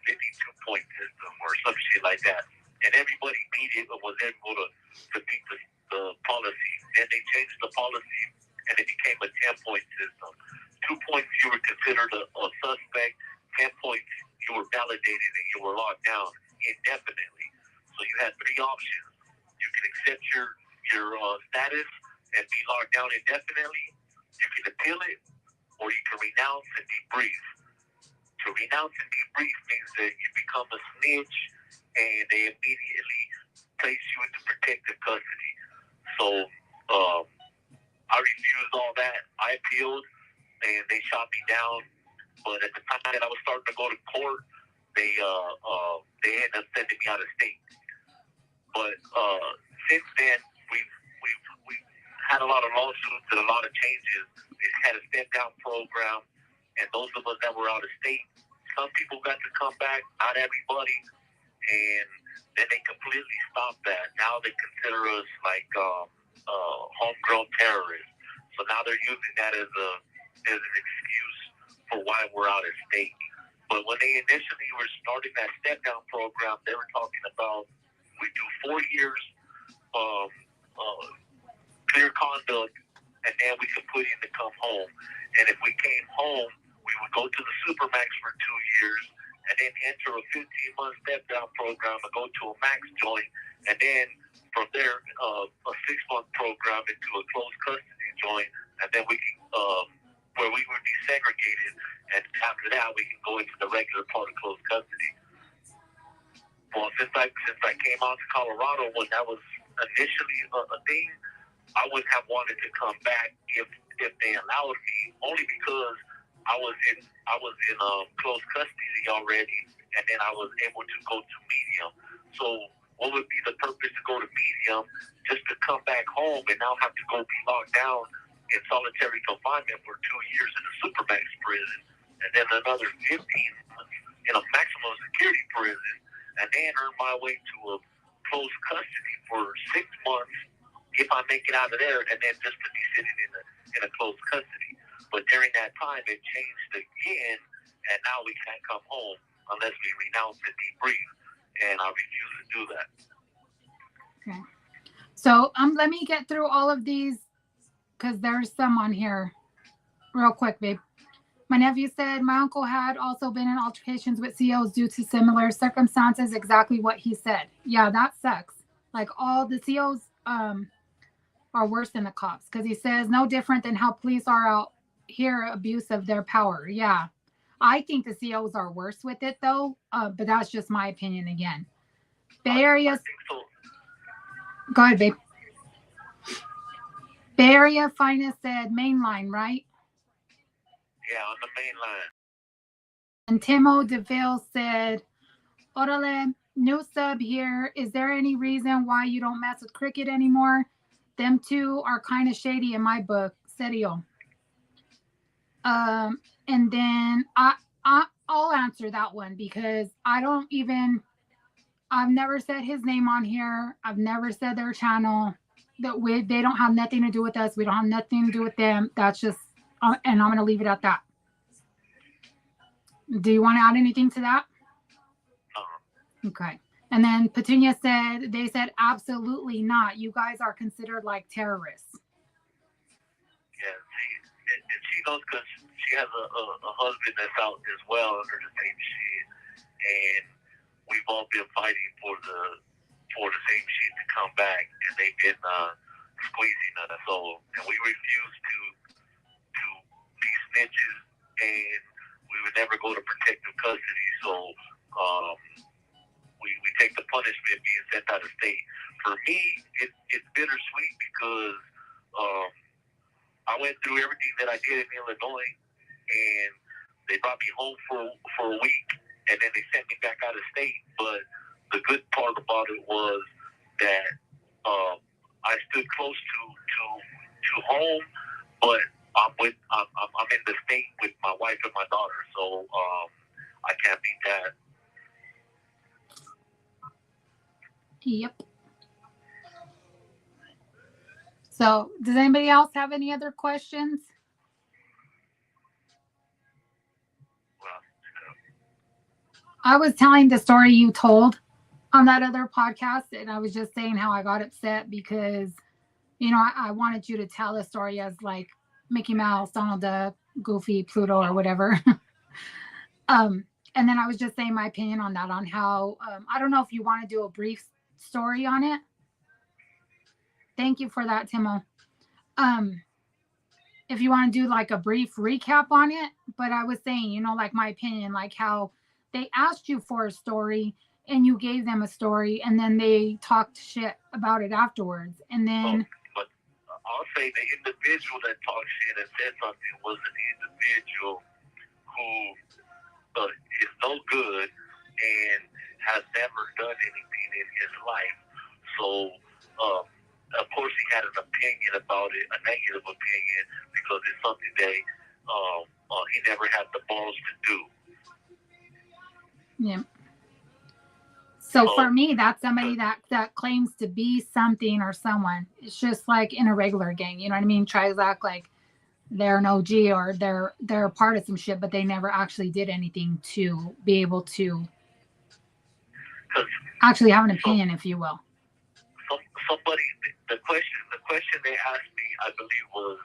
52-point system or some shit like that. And everybody beat it and was able to beat the policy. And they changed the policy, and it became a 10-point system. 2 points you were considered a suspect. 10 points you were validated and you were locked down indefinitely. So you had three options. You can accept your status and be locked down indefinitely. You can appeal it, or you can renounce and debrief. To renounce and debrief means that you become a snitch, and they immediately place you into protective custody. So I refused all that. I appealed, and they shot me down. But at the time that I was starting to go to court, they ended up sending me out of state. But since then, we've had a lot of lawsuits and a lot of changes. We had a step down program, and those of us that were out of state, some people got to come back, not everybody, and then they completely stopped that. Now they consider us like homegrown terrorists. So now they're using that as an excuse for why we're out of state. But when they initially were starting that step down program, they were talking about we do 4 years clear conduct, and then we could put in to come home. And if we came home, we would go to the Supermax for 2 years, and then enter a 15-month step-down program and go to a max joint, and then from there, a 6-month program into a closed custody joint, and then we can, where we would be segregated, and after that, we can go into the regular part of closed custody. Well, since I came out to Colorado, when that was initially a thing, I wouldn't have wanted to come back if they allowed me, only because I was in closed custody already, and then I was able to go to medium. So what would be the purpose to go to medium? Just to come back home and now have to go be locked down in solitary confinement for 2 years in a supermax prison, and then another 15 months in a maximum security prison, and then earn my way to a closed custody for 6 months if I make it out of there, and then just to be sitting in a closed custody. But during that time, it changed again, and now we can't come home unless we renounce and debrief, and I refuse to do that. Okay. So let me get through all of these, because there's some on here real quick, babe. My nephew said my uncle had also been in altercations with COs due to similar circumstances. Exactly what he said. Yeah, that sucks. Like, all the COs are worse than the cops, because he says no different than how police are out here, abuse of their power. Yeah, I think the COs are worse with it though, but that's just my opinion again. Bay Area. I think so. Go ahead, babe. Bay Area Finest said mainline, right? Yeah, on the main line. And Timo DeVille said, Orale, new sub here. Is there any reason why you don't mess with cricket anymore? Them two are kind of shady in my book. Serio. And then I'll answer that one because I've never said his name on here. I've never said their channel. They don't have nothing to do with us. We don't have nothing to do with them. That's just, and I'm going to leave it at that. Do you want to add anything to that? Okay. And then Petunia they said, absolutely not. You guys are considered like terrorists. Yeah, she knows because she has a husband that's out as well under the same shit, and we've all been fighting for the same shit to come back, and they've been squeezing us. So, and we refuse to be snitches, and we would never go to protective custody. So, we take the punishment being sent out of state. For me, it's bittersweet because I went through everything that I did in Illinois, and they brought me home for a week, and then they sent me back out of state. But the good part about it was that I stood close to home, but I'm in the state with my wife and my daughter, so I can't beat that. Yep. So, does anybody else have any other questions? I was telling the story you told on that other podcast, and I was just saying how I got upset because, I wanted you to tell the story as like Mickey Mouse, Donald Duck, Goofy, Pluto, or whatever. And then I was just saying my opinion on that, on how, I don't know if you want to do a brief story on it. Thank you for that, Timo. If you want to do like a brief recap on it, but I was saying, like my opinion, like how they asked you for a story and you gave them a story and then they talked shit about it afterwards. And then... But I'll say the individual that talked shit and said something was an individual who is no good and has never done anything in his life. So, of course, he had an opinion about it, a negative opinion, because it's something that he never had the balls to do. Yeah. So for me, that's somebody that claims to be something or someone. It's just like in a regular gang, you know what I mean? Tries to act like they're an OG or they're a part of some shit, but they never actually did anything to be able to actually have an opinion, if you will. Somebody, the question they asked me, I believe, was,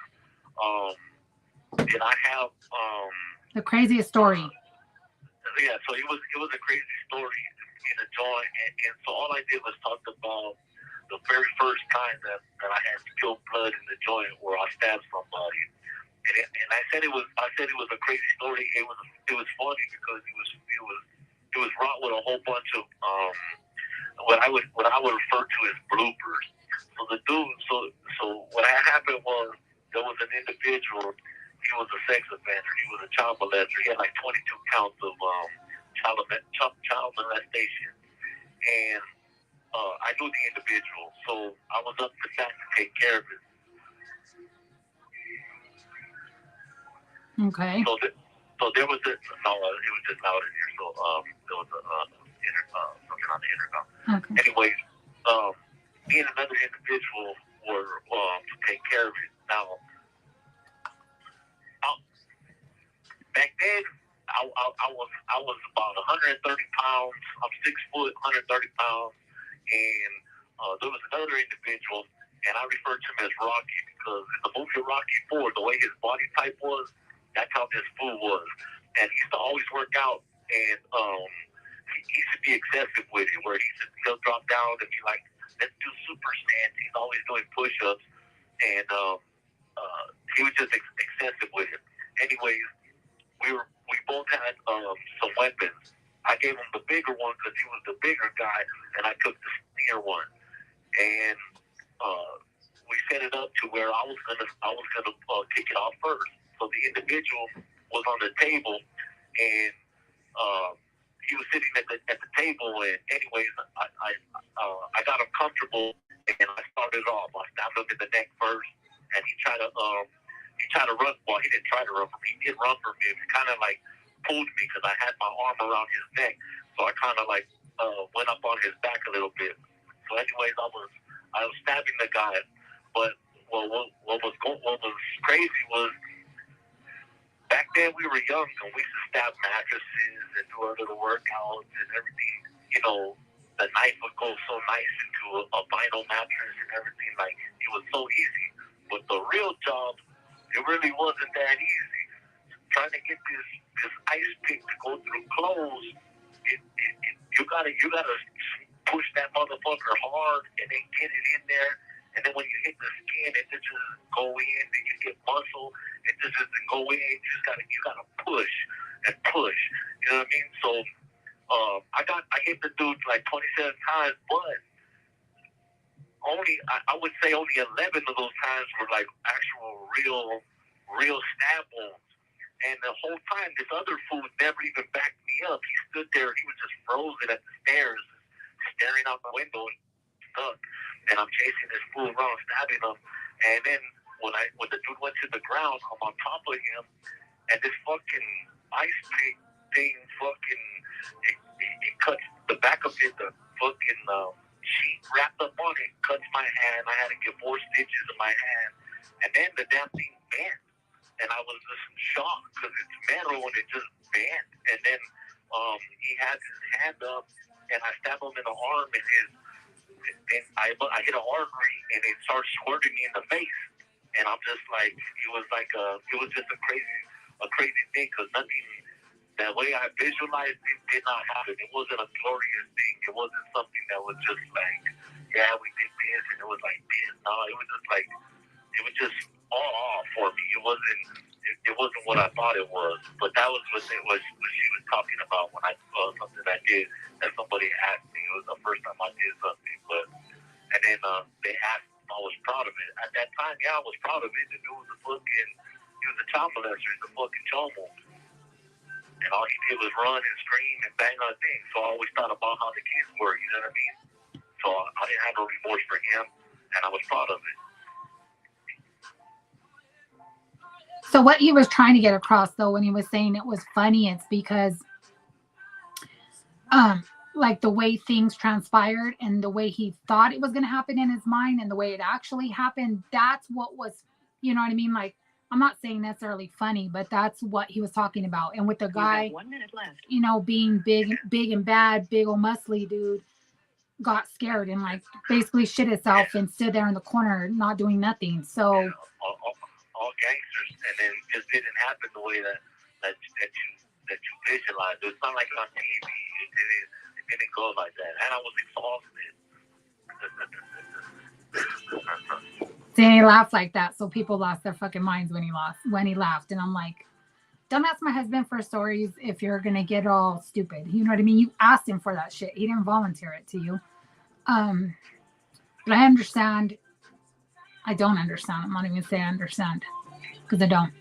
did I have the craziest story? Yeah, so it was a crazy story in a joint, and so all I did was talk about the very first time that I had spilled blood in the joint where I stabbed somebody, and I said it was a crazy story. It was funny because it was wrought with a whole bunch of what I would refer to as bloopers. So the dude, so what had happened was there was an individual. He was a sex offender. He was a child molester. He had like 22 counts of child molestation, and I knew the individual, so I was up to bat to take care of it. Okay. So there was it was just loud in here. So there was something on the intercom. Okay. Anyways, me and another individual were to take care of it. Now, back then, I was about 130 pounds. I'm 6 foot, 130 pounds, and there was another individual, and I referred to him as Rocky because in the movie Rocky IV, the way his body type was, that's how this fool was. And he used to always work out, and he used to be excessive with it, where he'll drop down and be like, let's do super stance. He's always doing push-ups, and he was just excessive with it. Anyways, we both had some weapons. I gave him the bigger one because he was the bigger guy, and I took the skinnier one. And we set it up to where I was gonna kick it off first. So the individual was on the table, and he was sitting at the table. And anyways, I got him comfortable, and I started off. I stabbed him in the neck first, and he tried to run. Well, he didn't try to run from me. He did run from me. He kind of like pulled me because I had my arm around his neck. So I kind of like went up on his back a little bit. So anyways, I was stabbing the guy. But what was crazy was back then we were young and we used to stab mattresses and do our little workouts and everything. You know, the knife would go so nice into a vinyl mattress and everything. Like, it was so easy. But the real job, it really wasn't that easy. Trying to get this ice pick to go through clothes, you gotta push that motherfucker hard and then get it in there. And then when you hit the skin, it just go in. Then you get muscle, it just doesn't go in. You gotta push and push. You know what I mean? So I hit the dude like 27 times, but I would say only 11 of those times were like actual real stab wounds. And the whole time, this other fool never even backed me up. He stood there. He was just frozen at the stairs, staring out the window and stuck. And I'm chasing this fool around, stabbing him. And then when the dude went to the ground, I'm on top of him, and this fucking ice pick thing it cuts the back of it, the fucking sheet wrapped up on it, cuts my hand. I had to get 4 stitches in my hand. And then the damn thing bent. And I was just shocked because it's metal and it just bent. And then he has his hand up, and I stab him in the arm, and I hit an artery, and it starts squirting me in the face. And I'm just like, it was just a crazy thing because nothing, that way I visualized it did not happen. It wasn't a glorious thing. It wasn't something that was just like, yeah, we did this, and it was like this. No, it was just all off for me. It wasn't what I thought it was. But that was what she was talking about when I something I did that somebody asked me. It was the first time I did something. And then they asked if I was proud of it. At that time, yeah, I was proud of it. The dude was he was a child molester. He's a fucking chomo. And all he did was run and scream and bang on things. So I always thought about how the kids were, you know what I mean? So I didn't have no remorse for him, and I was proud of it. So what he was trying to get across, though, when he was saying it was funny, it's because like the way things transpired and the way he thought it was going to happen in his mind and the way it actually happened, that's what was, you know what I mean? Like, I'm not saying necessarily funny, but that's what he was talking about. And with the guy, 1 minute left. you know, being big and bad, big old muscly dude, got scared and like basically shit itself and stood there in the corner not doing nothing. So all gangsters, and then it just didn't happen the way that you visualized. It's not like on TV. It didn't go like that, and I was exhausted. See, and he laughed like that, so people lost their fucking minds when he laughed, and I'm like, don't ask my husband for stories if you're gonna get all stupid. You know what I mean? You asked him for that shit. He didn't volunteer it to you. But I understand. I don't understand. I'm not even saying I understand because I don't.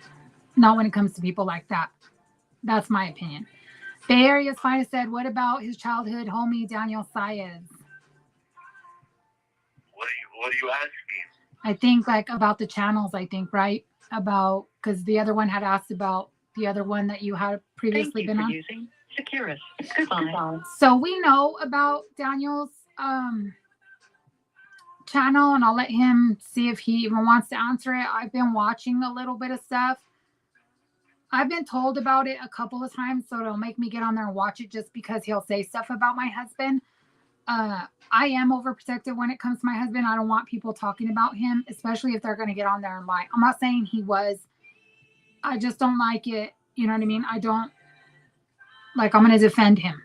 Not when it comes to people like that. That's my opinion. Bay Area's Finest said, what about his childhood homie, Daniel Saez? What are you asking? I think like about the channels, I think, right? About, because the other one had asked about the other one that you had previously been on. Using Securus. Goodbye. So we know about Daniel's channel, and I'll let him see if he even wants to answer it. I've been watching a little bit of stuff. I've been told about it a couple of times, so it'll make me get on there and watch it just because he'll say stuff about my husband. I am overprotective when it comes to my husband. I don't want people talking about him, especially if they're going to get on there and lie. I'm not saying he was. I just don't like it. You know what I mean? I don't like, I'm going to defend him.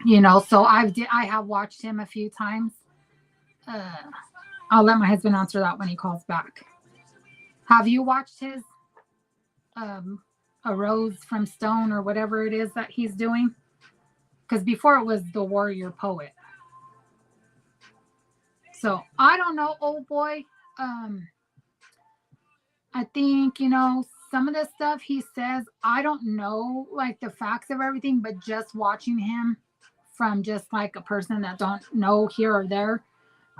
You know, so I have watched him a few times. I'll let my husband answer that when he calls back. Have you watched his A Rose from Stone or whatever it is that he's doing? Because before it was The Warrior Poet. So I don't know, old boy. I think, some of the stuff he says, I don't know like the facts of everything, but just watching him from just like a person that don't know here or there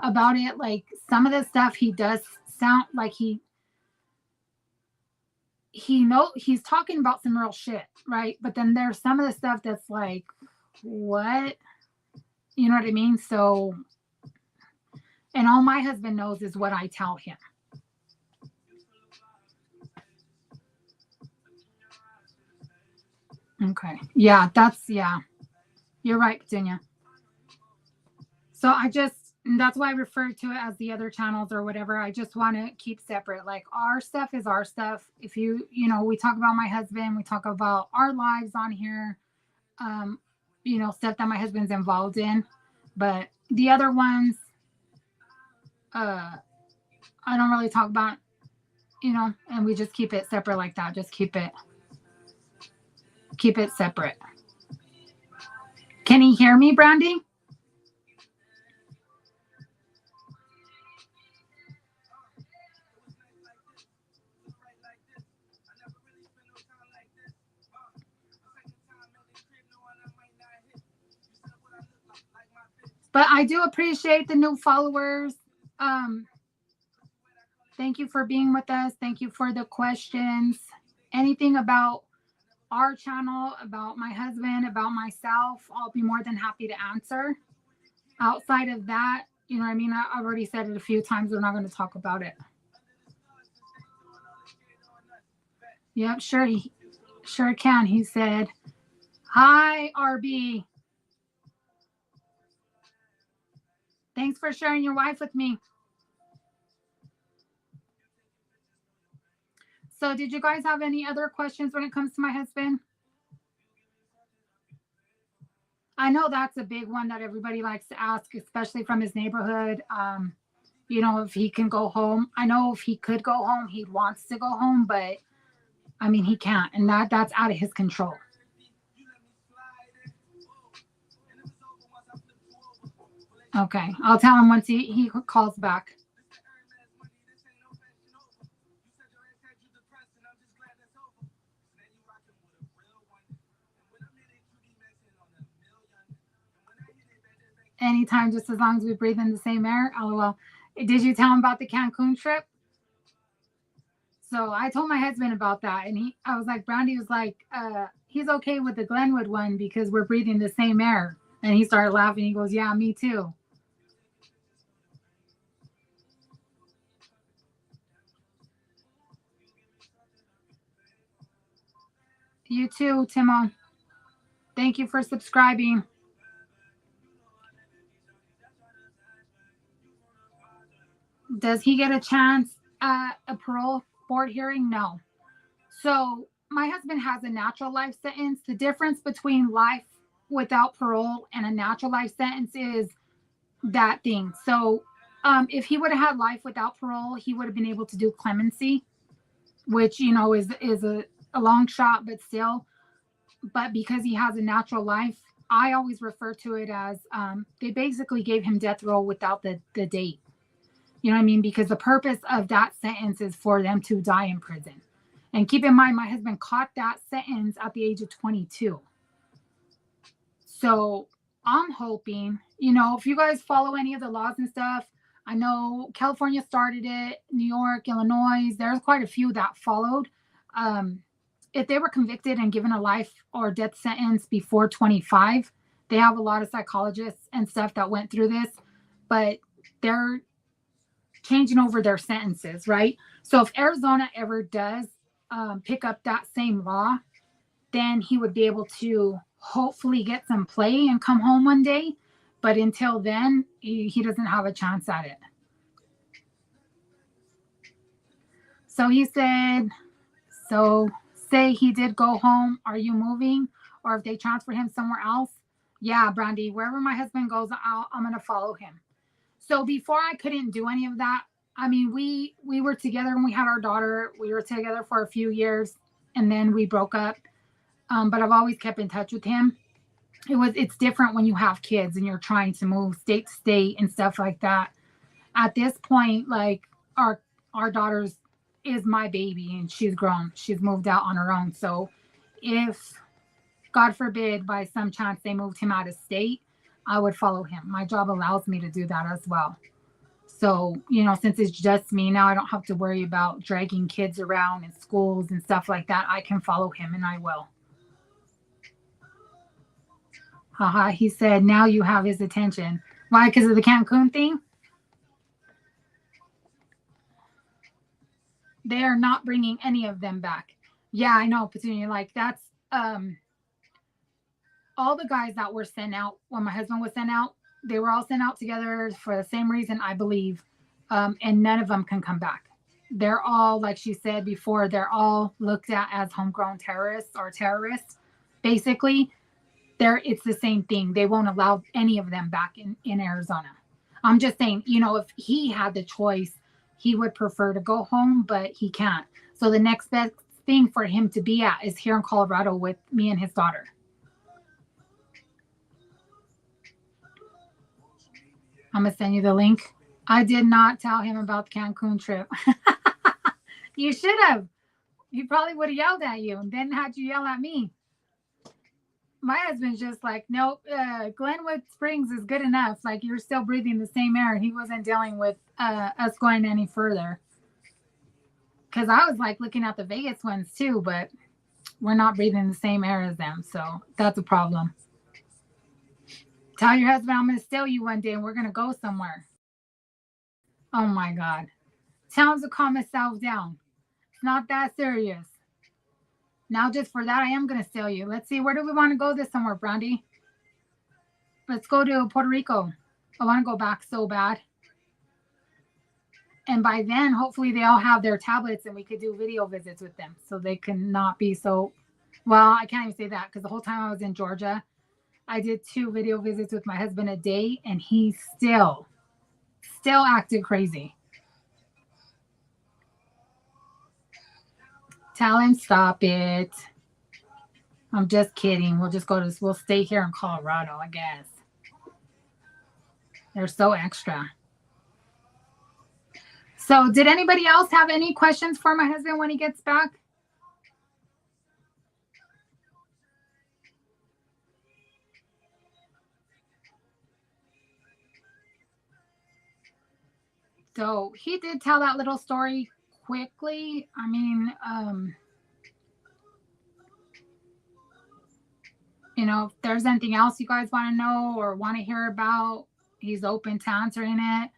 about it, like some of the stuff he does sound like he's talking about some real shit, right? But then there's some of the stuff that's like, what? You know what I mean? So, and all my husband knows is what I tell him. Okay. Yeah, you're right, Virginia. So that's why I refer to it as the other channels or whatever. I just want to keep separate. Like our stuff is our stuff. If we talk about my husband, we talk about our lives on here, stuff that my husband's involved in. But the other ones, I don't really talk about, and we just keep it separate like that. Just keep it separate. Can he hear me, Brandy? But I do appreciate the new followers. Thank you for being with us. Thank you for the questions. Anything about our channel, about my husband, about myself, I'll be more than happy to answer. Outside of that, you know what I mean? I've already said it a few times. We're not going to talk about it. Yep, sure can. He said, hi, RB. Thanks for sharing your wife with me. So did you guys have any other questions when it comes to my husband? I know that's a big one that everybody likes to ask, especially from his neighborhood. If he can go home. I know if he could go home, he wants to go home, but I mean, he can't. And that's out of his control. Okay. I'll tell him once he calls back. Anytime, just as long as we breathe in the same air. LOL. Did you tell him about the Cancun trip? So I told my husband about that, and I was like, Brandy was like, he's okay with the Glenwood one because we're breathing the same air. And he started laughing. He goes, yeah, me too. You too, Timo. Thank you for subscribing. Does he get a chance at a parole board hearing? No. So my husband has a natural life sentence. The difference between life without parole and a natural life sentence is that thing. So if he would have had life without parole, he would have been able to do clemency, which, is a long shot, but still. But because he has a natural life, I always refer to it as they basically gave him death row without the date. You know what I mean? Because the purpose of that sentence is for them to die in prison. And keep in mind, my husband caught that sentence at the age of 22. So I'm hoping, if you guys follow any of the laws and stuff, I know California started it, New York, Illinois, there's quite a few that followed. If they were convicted and given a life or death sentence before 25, they have a lot of psychologists and stuff that went through this, but they're changing over their sentences, right? So if Arizona ever does pick up that same law, then he would be able to hopefully get some play and come home one day. But until then, he doesn't have a chance at it. So he said, so say he did go home, are you moving? Or if they transfer him somewhere else? Yeah, Brandy, wherever my husband goes, I'm going to follow him. So before I couldn't do any of that. I mean, we were together when we had our daughter. We were together for a few years and then we broke up. But I've always kept in touch with him. It's different when you have kids and you're trying to move state to state and stuff like that. at this point, like our daughter's is my baby and she's grown. She's moved out on her own. So if God forbid by some chance they moved him out of state, I would follow him. My job allows me to do that as well. So, since it's just me now, I don't have to worry about dragging kids around in schools and stuff like that. I can follow him and I will. Haha, he said, now you have his attention. Why? Because of the Cancun thing? They are not bringing any of them back. Yeah, I know, Petunia. Like, that's all the guys that were sent out when my husband was sent out. They were all sent out together for the same reason, I believe, and none of them can come back. They're all, like she said before, they're all looked at as homegrown terrorists or terrorists. Basically, it's the same thing. They won't allow any of them back in Arizona. I'm just saying, if he had the choice, he would prefer to go home, but he can't. So the next best thing for him to be at is here in Colorado with me and his daughter. I'm going to send you the link. I did not tell him about the Cancun trip. You should have. He probably would have yelled at you and then had you yell at me. My husband's just like, nope, Glenwood Springs is good enough. Like, you're still breathing the same air. He wasn't dealing with us going any further. Because I was like looking at the Vegas ones too, but we're not breathing the same air as them. So that's a problem. Tell your husband I'm going to steal you one day and we're going to go somewhere. Oh my God. Tell him to calm himself down. It's not that serious. Now, just for that, I am going to steal you. Let's see. Where do we want to go this summer, Brandy? Let's go to Puerto Rico. I want to go back so bad. And by then, hopefully, they all have their tablets and we could do video visits with them. So they can not be so... Well, I can't even say that because the whole time I was in Georgia, I did 2 video visits with my husband a day. And he still acted crazy. Tell him stop it. I'm just kidding. We'll stay here in Colorado, I guess. They're so extra. So did anybody else have any questions for my husband when he gets back? So he did tell that little story quickly. I mean, if there's anything else you guys want to know or want to hear about, he's open to answering it.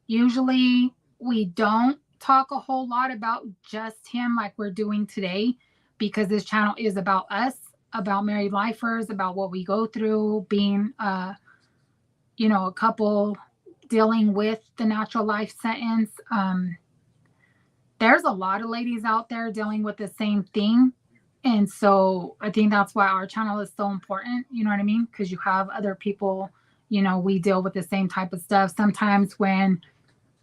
Usually we don't talk a whole lot about just him like we're doing today because this channel is about us, about married lifers, about what we go through, being, a couple dealing with the natural life sentence. There's a lot of ladies out there dealing with the same thing. And so I think that's why our channel is so important. You know what I mean? Because you have other people, we deal with the same type of stuff. Sometimes when,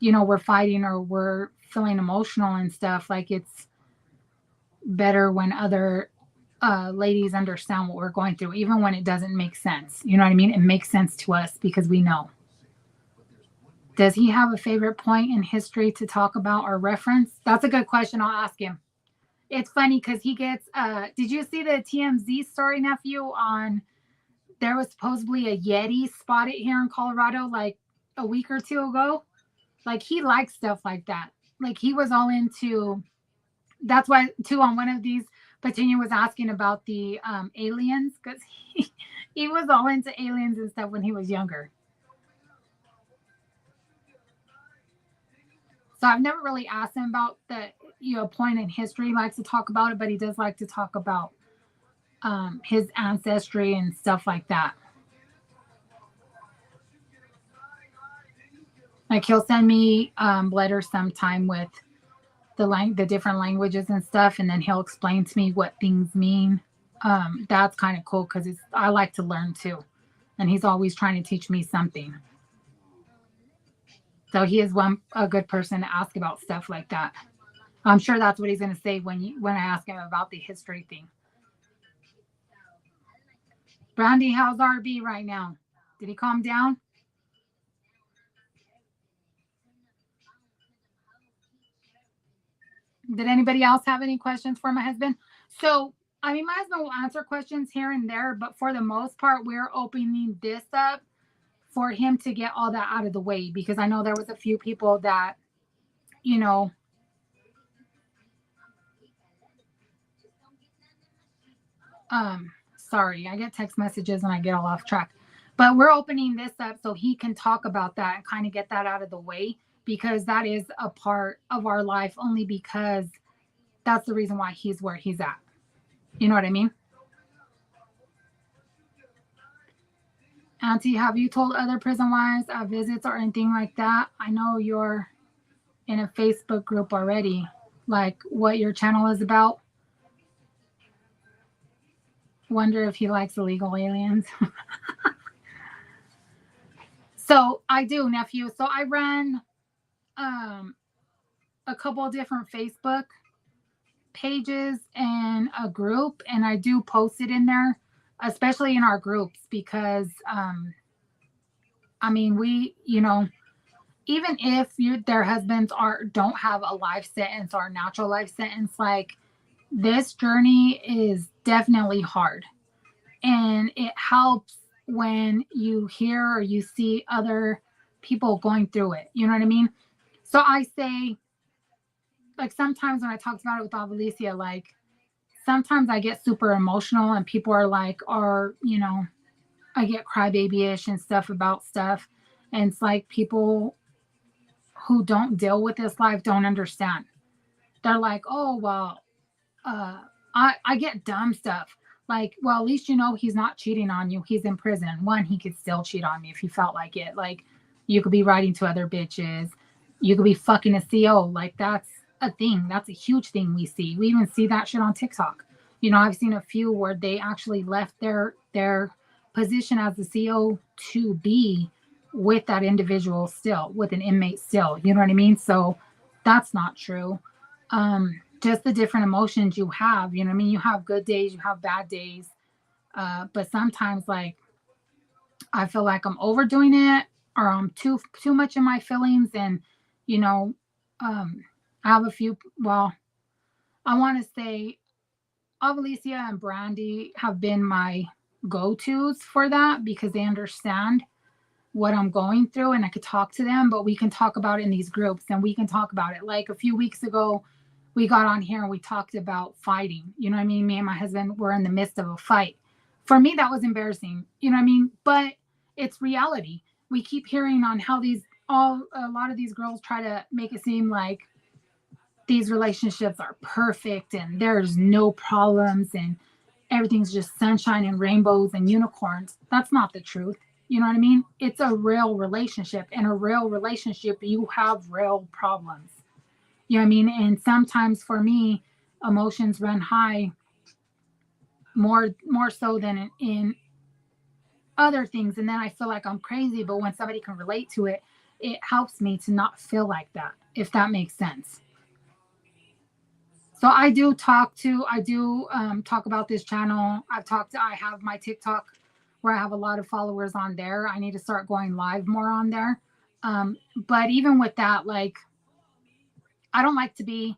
we're fighting or we're feeling emotional and stuff, like it's better when other ladies understand what we're going through, even when it doesn't make sense. You know what I mean? It makes sense to us because we know. Does he have a favorite point in history to talk about or reference? That's a good question. I'll ask him. It's funny because he gets, did you see the TMZ story, nephew, on there was supposedly a Yeti spotted here in Colorado like a week or 2 ago? Like he likes stuff like that. Like he was all into, that's why too on one of these, Petunia was asking about the aliens because he was all into aliens and stuff when he was younger. So I've never really asked him about the point in history. He likes to talk about it, but he does like to talk about his ancestry and stuff like that. Like he'll send me letters sometime with the different languages and stuff, and then he'll explain to me what things mean. That's kind of cool because I like to learn too, and he's always trying to teach me something. So he is a good person to ask about stuff like that. I'm sure that's what he's going to say when I ask him about the history thing. Brandy, how's RB right now? Did he calm down? Did anybody else have any questions for my husband? So, I mean, my husband will answer questions here and there, but for the most part, we're opening this up for him to get all that out of the way, because I know there was a few people that, you know, sorry, I get text messages and I get all off track. But we're opening this up so he can talk about that and kind of get that out of the way, because that is a part of our life, only because that's the reason why he's where he's at. You know what I mean? Auntie, have you told other prison wives at visits or anything like that? I know you're in a Facebook group already, like what your channel is about. Wonder if he likes illegal aliens. So I do, nephew. So I run a couple of different Facebook pages and a group, and I do post it in there, especially in our groups, because I mean, we, you know, even if their husbands don't have a life sentence or a natural life sentence, like, this journey is definitely hard, and it helps when you hear or you see other people going through it. You know what I mean? So I say, like, sometimes when I talked about it with Alicia, like, sometimes I get super emotional and people are like, you know, I get crybaby-ish and stuff about stuff. And it's like, people who don't deal with this life don't understand. They're like, oh, well, I get dumb stuff. Like, well, at least you know he's not cheating on you. He's in prison. One, he could still cheat on me if he felt like it. Like, you could be writing to other bitches. You could be fucking a CO. Like, that's a thing. That's a huge thing we see. We even see that shit on TikTok. You know, I've seen a few where they actually left their position as the CO to be with that individual still, with an inmate still. You know what I mean? So that's not true. Just the different emotions you have, you know what I mean? You have good days, you have bad days. But sometimes, like, I feel like I'm overdoing it, or I'm too much in my feelings. And, you know, I have a few, well, I want to say Alicia and Brandy have been my go-tos for that, because they understand what I'm going through and I could talk to them, but we can talk about it in these groups and we can talk about it. Like, a few weeks ago, we got on here and we talked about fighting. You know what I mean? Me and my husband were in the midst of a fight. For me, that was embarrassing. You know what I mean? But it's reality. We keep hearing on how a lot of these girls try to make it seem like these relationships are perfect and there's no problems and everything's just sunshine and rainbows and unicorns. That's not the truth. You know what I mean? It's a real relationship. In a real relationship, you have real problems. You know what I mean? And sometimes for me, emotions run high more so than in other things. And then I feel like I'm crazy. But when somebody can relate to it, it helps me to not feel like that, if that makes sense. So I do talk about this channel. I have my TikTok where I have a lot of followers on there. I need to start going live more on there. But even with that, like, I don't like to be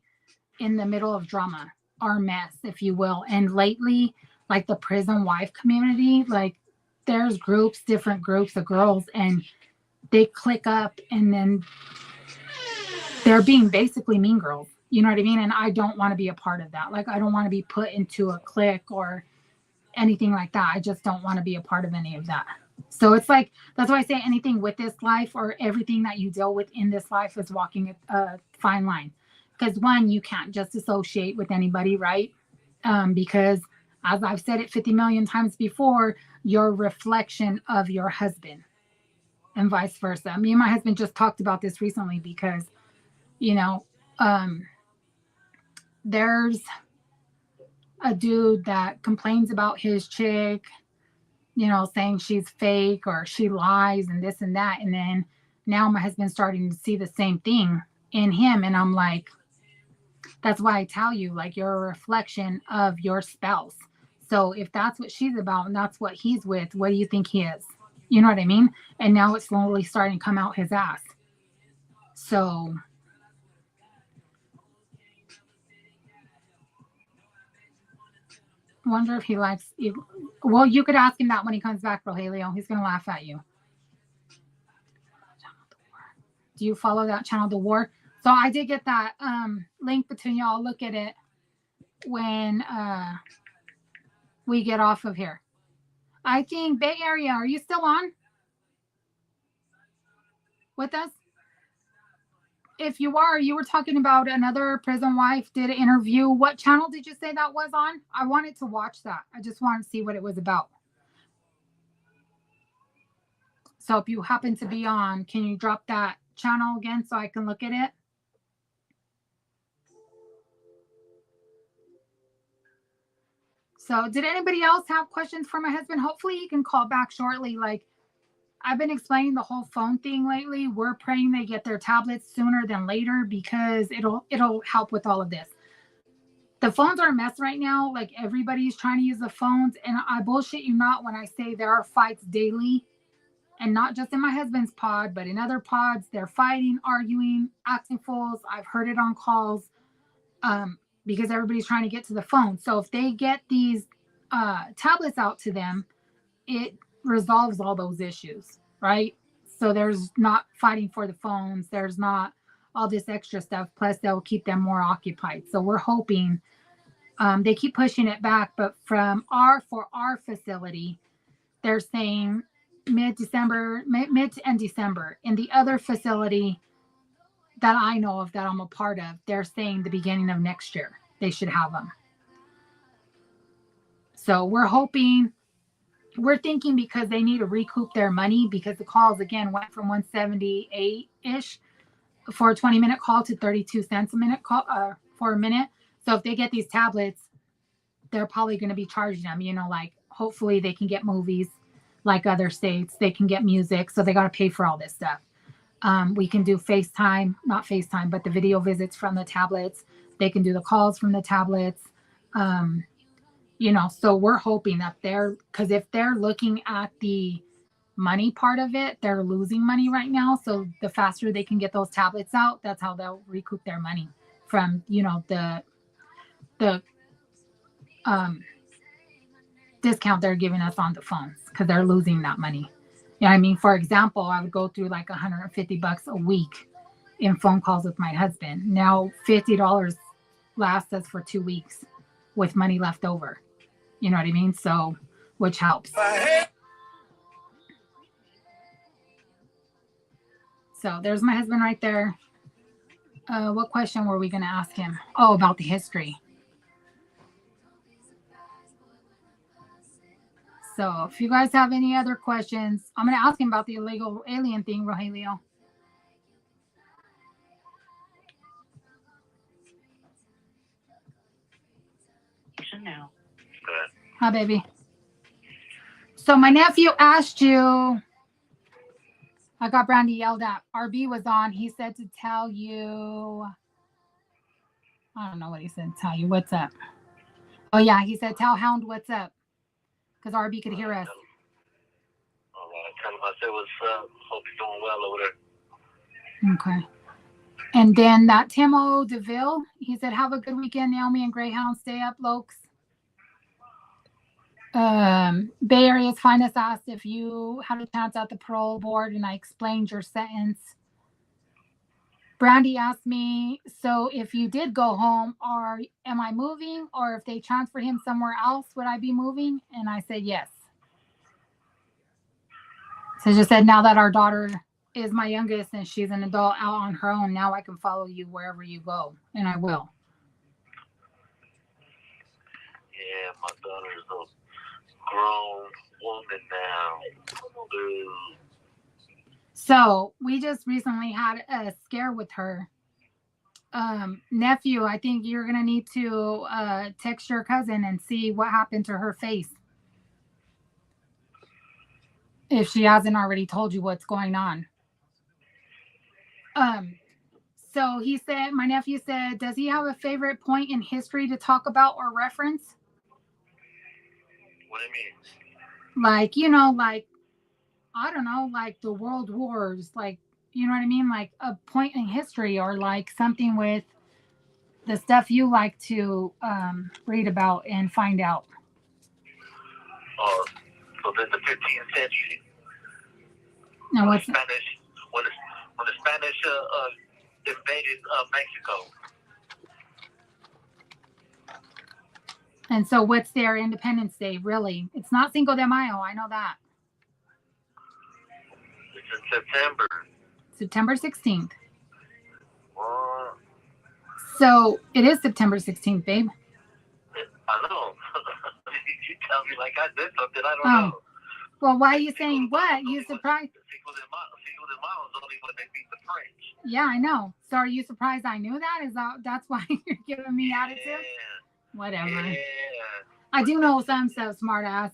in the middle of drama or mess, if you will. And lately, like, the prison wife community, like, there's different groups of girls, and they click up and then they're being basically mean girls. You know what I mean? And I don't want to be a part of that. Like, I don't want to be put into a clique or anything like that. I just don't want to be a part of any of that. So it's like, that's why I say anything with this life or everything that you deal with in this life is walking a fine line. Because one, you can't just associate with anybody, right? Because as I've said it 50 million times before, you're a reflection of your husband and vice versa. Me and my husband just talked about this recently because, you know, there's a dude that complains about his chick, you know, saying she's fake or she lies and this and that. And then now my husband's starting to see the same thing in him. And I'm like, that's why I tell you, like, you're a reflection of your spouse. So if that's what she's about and that's what he's with, what do you think he is? You know what I mean? And now it's slowly starting to come out his ass. So Wonder if he likes you. Well, you could ask him that when he comes back, Rogelio. He's gonna laugh at you. Do you follow that channel, The War? So I did get that link between y'all. Look at it when we get off of here. I think Bay Area. Are you still on with us? If you are, you were talking about another prison wife did an interview. What channel did you say that was on? I wanted to watch that. I just wanted to see what it was about. So if you happen to be on, can you drop that channel again so I can look at it? So did anybody else have questions for my husband? Hopefully he can call back shortly. Like, I've been explaining the whole phone thing lately. We're praying they get their tablets sooner than later because it'll help with all of this. The phones are a mess right now. Like, everybody's trying to use the phones, and I bullshit you not when I say there are fights daily, and not just in my husband's pod, but in other pods. They're fighting, arguing, acting fools. I've heard it on calls because everybody's trying to get to the phone. So if they get these tablets out to them, it resolves all those issues, right? So there's not fighting for the phones. There's not all this extra stuff. Plus, they'll keep them more occupied. So we're hoping they keep pushing it back. But for our facility, they're saying mid-December, mid to end December. In the other facility that I know of, that I'm a part of, they're saying the beginning of next year they should have them. So we're hoping. We're thinking because they need to recoup their money because the calls, again, went from 178-ish for a 20-minute call to 32 cents a minute call for a minute. So if they get these tablets, they're probably going to be charging them, like, hopefully they can get movies like other states. They can get music. So they got to pay for all this stuff. We can do FaceTime, not FaceTime, but the video visits from the tablets. They can do the calls from the tablets. So we're hoping that because if they're looking at the money part of it, they're losing money right now. So the faster they can get those tablets out, that's how they'll recoup their money from, the discount they're giving us on the phones because they're losing that money. I mean, for example, I would go through like $150 a week in phone calls with my husband. Now $50 lasts us for 2 weeks with money left over. You know what I mean? So, which helps. So there's my husband right there. What question were we going to ask him? Oh, about the history. So if you guys have any other questions, I'm going to ask him about the illegal alien thing, Rogelio. Now. Hi, baby. So my nephew asked you. I got Brandy yelled at. RB was on. He said to tell you. I don't know what he said. Tell you what's up. Oh yeah, he said tell Hound what's up, because RB could hear us. All right, tell him I said what's up. Hope you're doing well over there. Okay. And then that Timo DeVille, he said, have a good weekend, Naomi and Greyhound. Stay up, Lokes. Bay Area's finest asked if you had a chance at the parole board, and I explained your sentence. Brandy asked me, so if you did go home, am I moving? Or if they transfer him somewhere else, would I be moving? And I said yes. So she said, now that our daughter is my youngest and she's an adult out on her own, now I can follow you wherever you go, and I will. Yeah, my daughter's a grown woman now. So we just recently had a scare with her. Nephew, I think you're going to need to text your cousin and see what happened to her face. If she hasn't already told you what's going on. So he said, my nephew said, does he have a favorite point in history to talk about or reference? What do you mean? Like, I don't know, like the world wars, like, you know what I mean? Like a point in history, or like something with the stuff you like to read about and find out. So then the 15th century, Now when what's the Spanish, when the Spanish invaded Mexico. and so what's their Independence Day really? It's not Cinco de Mayo, I know that. It's in September. September 16th. Well, So it is September 16th, babe. I know. You tell me like I did something. I don't Oh. know. Well, why are you saying what? You surprised? Cinco de Mayo is only when they beat the French. Yeah, I know. So are you surprised I knew that? That's why you're giving me attitude? Yeah. Whatever. Yeah. I do know some stuff, smart ass.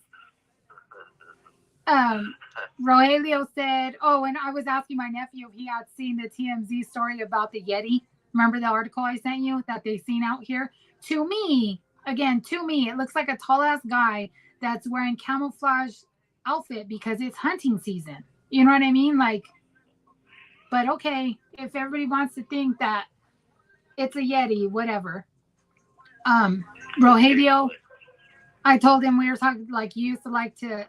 Rogelio said, oh, and I was asking my nephew if he had seen the TMZ story about the Yeti. Remember the article I sent you that they seen out here? To me, it looks like a tall ass guy that's wearing camouflage outfit because it's hunting season. You know what I mean? Like, but okay, if everybody wants to think that it's a Yeti, whatever. Rogelio, I told him we were talking like you used to like to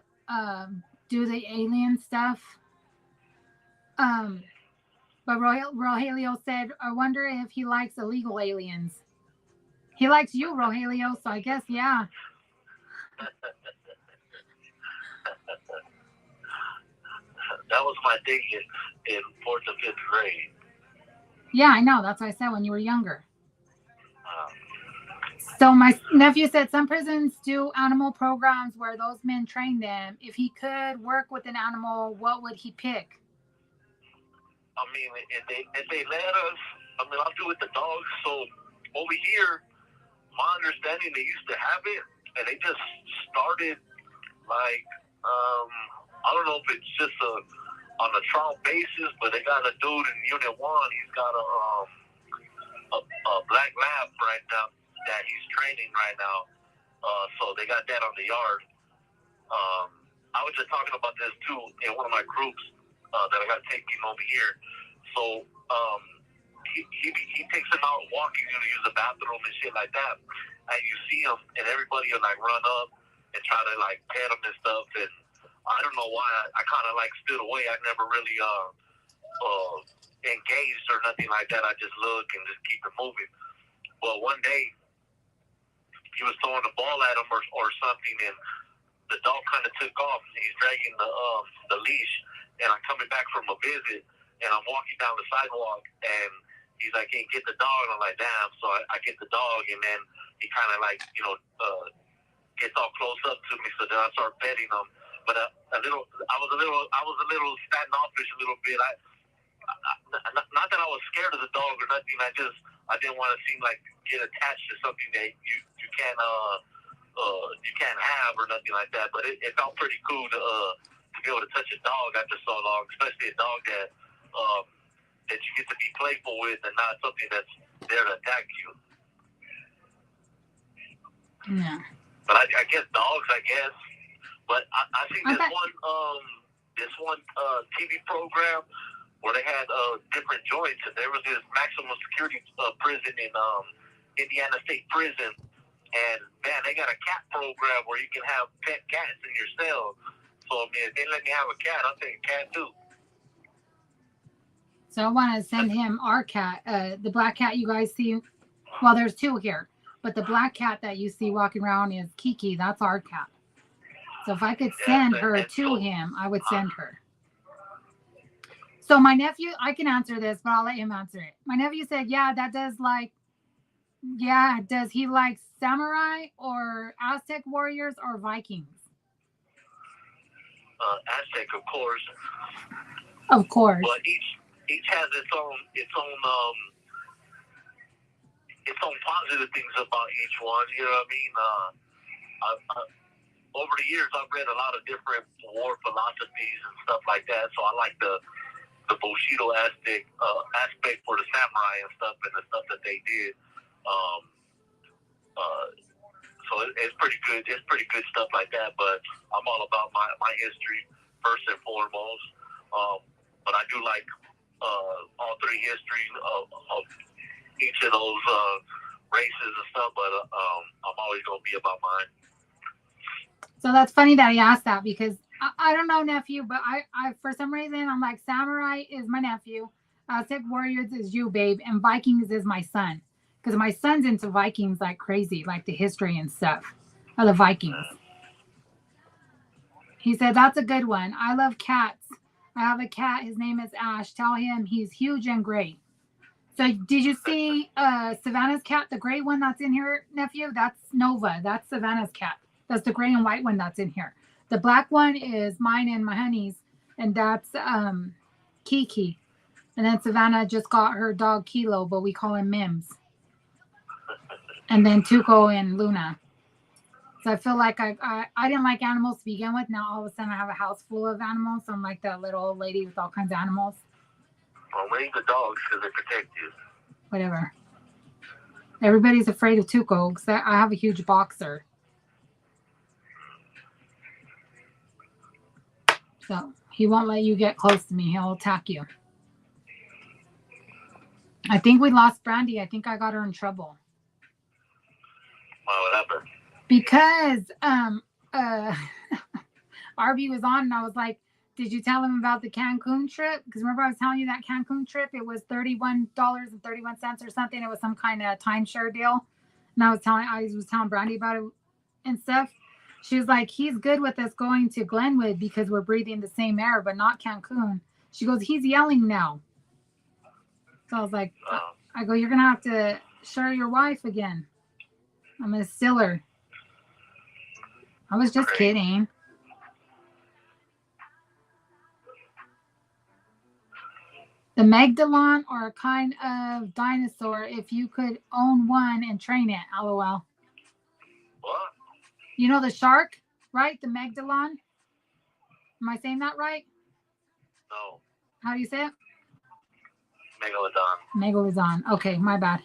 do the alien stuff. But Rogelio said, I wonder if he likes illegal aliens. He likes you, Rogelio, so I guess, yeah. That was my thing in 4th and 5th grade. Yeah, I know. That's what I said when you were younger. So my nephew said some prisons do animal programs where those men train them. If he could work with an animal, what would he pick? I mean, if they let us, I mean, I'll do with the dogs. So over here, my understanding, they used to have it, and they just started like, I don't know if it's just on a trial basis, but they got a dude in Unit 1. He's got a black lab right now that he's training right now. So they got that on the yard. I was just talking about this too in one of my groups that I got taking over here. So he takes him out walking, use the bathroom and shit like that. And you see him, and everybody will like run up and try to like pet him and stuff. And I don't know why I kind of like stood away. I never really engaged or nothing like that. I just look and just keep it moving. But one day he was throwing the ball at him or something, and the dog kind of took off. And he's dragging the leash, and I'm coming back from a visit, and I'm walking down the sidewalk, and he's like, "Hey, get the dog." And I'm like, "Damn!" So I get the dog, and then he kind of like gets all close up to me. So then I start petting him, but I was a little standoffish a little bit. Not that I was scared of the dog or nothing. I didn't want to seem like get attached to something that you can't have or nothing like that. But it felt pretty cool to be able to touch a dog after so long, especially a dog that you get to be playful with and not something that's there to attack you. Yeah. But I guess dogs, But I think this one TV program where they had different joints, and there was this maximum security prison in Indiana State Prison, and man, they got a cat program where you can have pet cats in your cell. So I mean, if they let me have a cat, I'll take a cat too. So I want to send him our cat, the black cat you guys see. Well, there's two here, but the black cat that you see walking around is Kiki. That's our cat. So if I could send her to him, I would send her. So my nephew, I can answer this, but I'll let him answer it. My nephew said, does he like samurai or Aztec warriors or Vikings? Aztec, of course. Of course. But each has its own positive things about each one. You know what I mean? Over the years, I've read a lot of different war philosophies and stuff like that. So I like the Bushido aspect for the samurai and stuff, and the stuff that they did. So it's pretty good. It's pretty good stuff like that. But I'm all about my history first and foremost. But I do like all three histories of each of those races and stuff. But I'm always gonna be about mine. So that's funny that he asked that because I don't know, nephew, but I for some reason I'm like Samurai is my nephew, Aztec Warriors is you, babe, and Vikings is my son because my son's into Vikings like crazy, like the history and stuff of the Vikings. He said that's a good one. I love cats. I have a cat. His name is Ash. Tell him he's huge and gray. So did you see Savannah's cat, the gray one that's in here, nephew? That's Nova. That's Savannah's cat. That's the gray and white one that's in here. The black one is mine and my honey's, and that's Kiki. And then Savannah just got her dog Kilo, but we call him Mims. And then Tuco and Luna. So I feel like I didn't like animals to begin with. Now all of a sudden I have a house full of animals. So I'm like that little old lady with all kinds of animals. Well, raise the dogs because they protect you. Whatever. Everybody's afraid of Tuco because I have a huge boxer. So he won't let you get close to me. He'll attack you. I think we lost Brandy. I think I got her in trouble. What happened? Because Arby was on and I was like, did you tell him about the Cancun trip? Because remember I was telling you that Cancun trip, it was $31.31 or something. It was some kind of timeshare deal. And I was telling Brandy about it and stuff. She was like, he's good with us going to Glenwood because we're breathing the same air, but not Cancun. She goes, he's yelling now. So I was like, I go, you're going to have to share your wife again. I'm going to steal her. I was just kidding. The Magdalon are a kind of dinosaur if you could own one and train it. LOL. What? You know the shark, right? The Magdalon? Am I saying that right? No. How do you say it? Megalodon. Megalodon. Okay, my bad.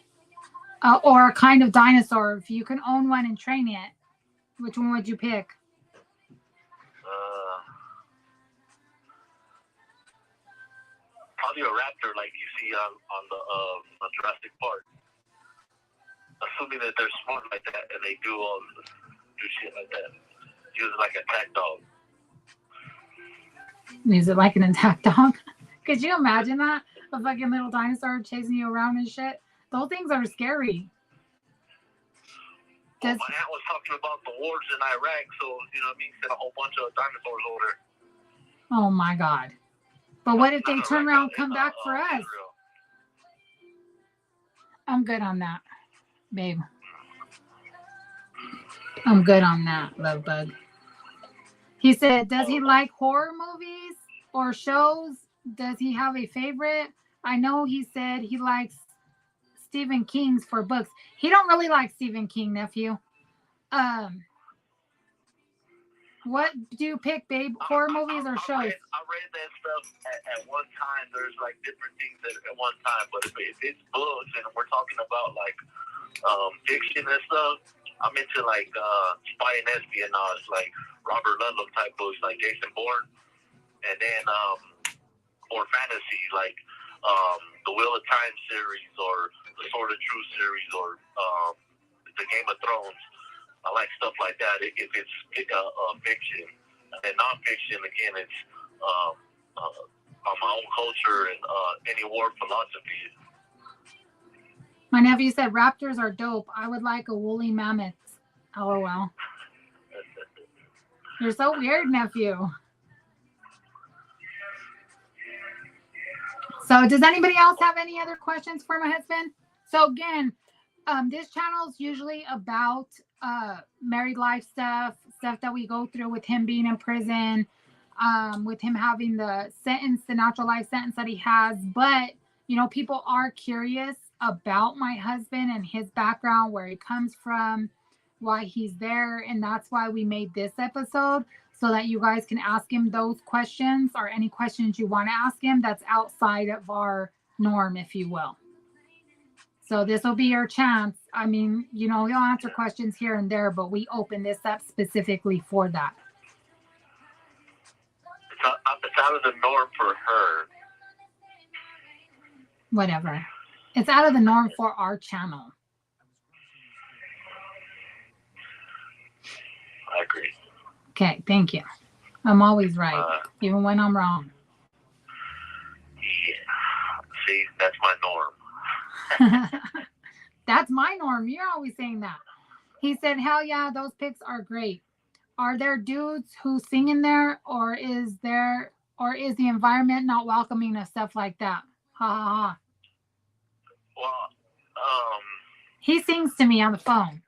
Or a kind of dinosaur. If you can own one and train it, which one would you pick? Probably a raptor like you see on the Jurassic Park. Assuming that they're smart like that and they do shit like that. Use it like a attack dog. Use it like an attack dog? Could you imagine that? A fucking little dinosaur chasing you around and shit? Those things are scary. Well, my aunt was talking about the wars in Iraq, so, you know what I mean? Sent a whole bunch of dinosaurs over there. Oh my God. But what if they turn around and come back for us? Israel. I'm good on that, babe. I'm good on that, love bug. He said, does he like horror movies or shows? Does he have a favorite? I know he said he likes Stephen King's for books. He don't really like Stephen King, nephew. What do you pick, babe? Horror movies or shows? I read that stuff at one time. There's like different things at one time, but if it's books and we're talking about like fiction and stuff, I'm into like spy and espionage, like Robert Ludlum type books, like Jason Bourne, and then or fantasy like the Wheel of Time series or the Sword of Truth series or the Game of Thrones. I like stuff like that if it's fiction. And then nonfiction, again, it's on my own culture and any war philosophy. My nephew said raptors are dope. I would like a woolly mammoth. LOL. You're so weird, nephew. So does anybody else have any other questions for my husband? So again, this channel is usually about married life stuff that we go through with him being in prison, with him having the natural life sentence that he has. But, you know, people are curious about my husband and his background, where he comes from, why he's there. And that's why we made this episode, so that you guys can ask him those questions or any questions you want to ask him that's outside of our norm, if you will. So this will be your chance. I mean, you know, he'll answer questions here and there, but we open this up specifically for that. It's out of the norm for her. Whatever. It's out of the norm for our channel. I agree. Okay, thank you. I'm always right, even when I'm wrong. Yeah. See, that's my norm. That's my norm. You're always saying that. He said, hell yeah, those pics are great. Are there dudes who sing in there, or is the environment not welcoming of stuff like that? Ha ha ha. Well, He sings to me on the phone.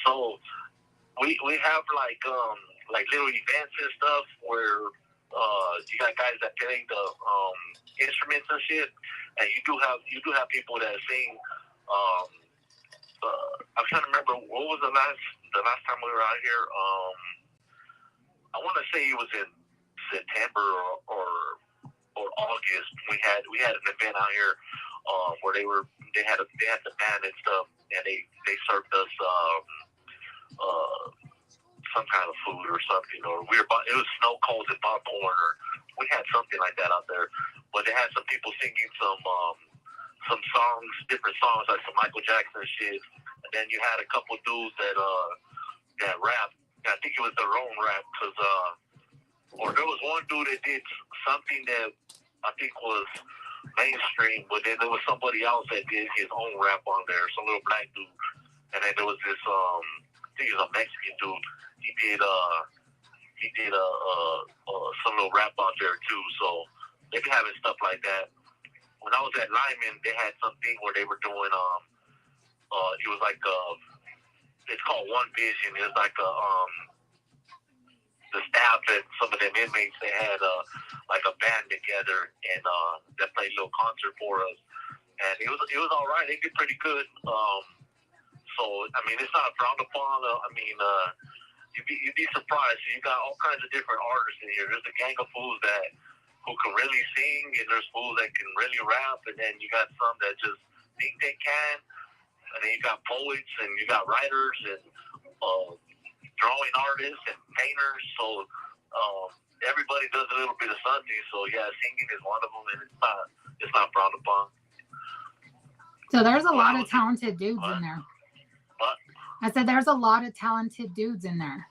so we have like little events and stuff where you got guys that play the instruments and shit, and you do have people that sing. I'm trying to remember what was the last time we were out here. I want to say it was in September or August. We had an event out here where they had the band and stuff, and they served us some kind of food or something, or it was snow cones and popcorn, or we had something like that out there. But they had some people singing some songs, different songs, like some Michael Jackson shit, and then you had a couple dudes that rap. I think it was their own rap, or there was one dude that did something that I think was mainstream, but then there was somebody else that did his own rap on there, some little black dude, and then there was this I think it was a Mexican dude. He did some little rap out there too. So they be having stuff like that. When I was at Lyman, they had something where they were doing it was like it's called One Vision. It's like the staff and some of them inmates, they had like a band together, and they played a little concert for us, and it was all right. They did pretty good. So I mean, it's not frowned upon. You'd be surprised. You got all kinds of different artists in here. There's a gang of fools who can really sing, and there's fools that can really rap, and then you got some that just think they can, and then you got poets, and you got writers, and drawing artists, and painters. So everybody does a little bit of something. So yeah, singing is one of them, and it's not frowned upon. So there's a lot of talented dudes in there. What? I said there's a lot of talented dudes in there.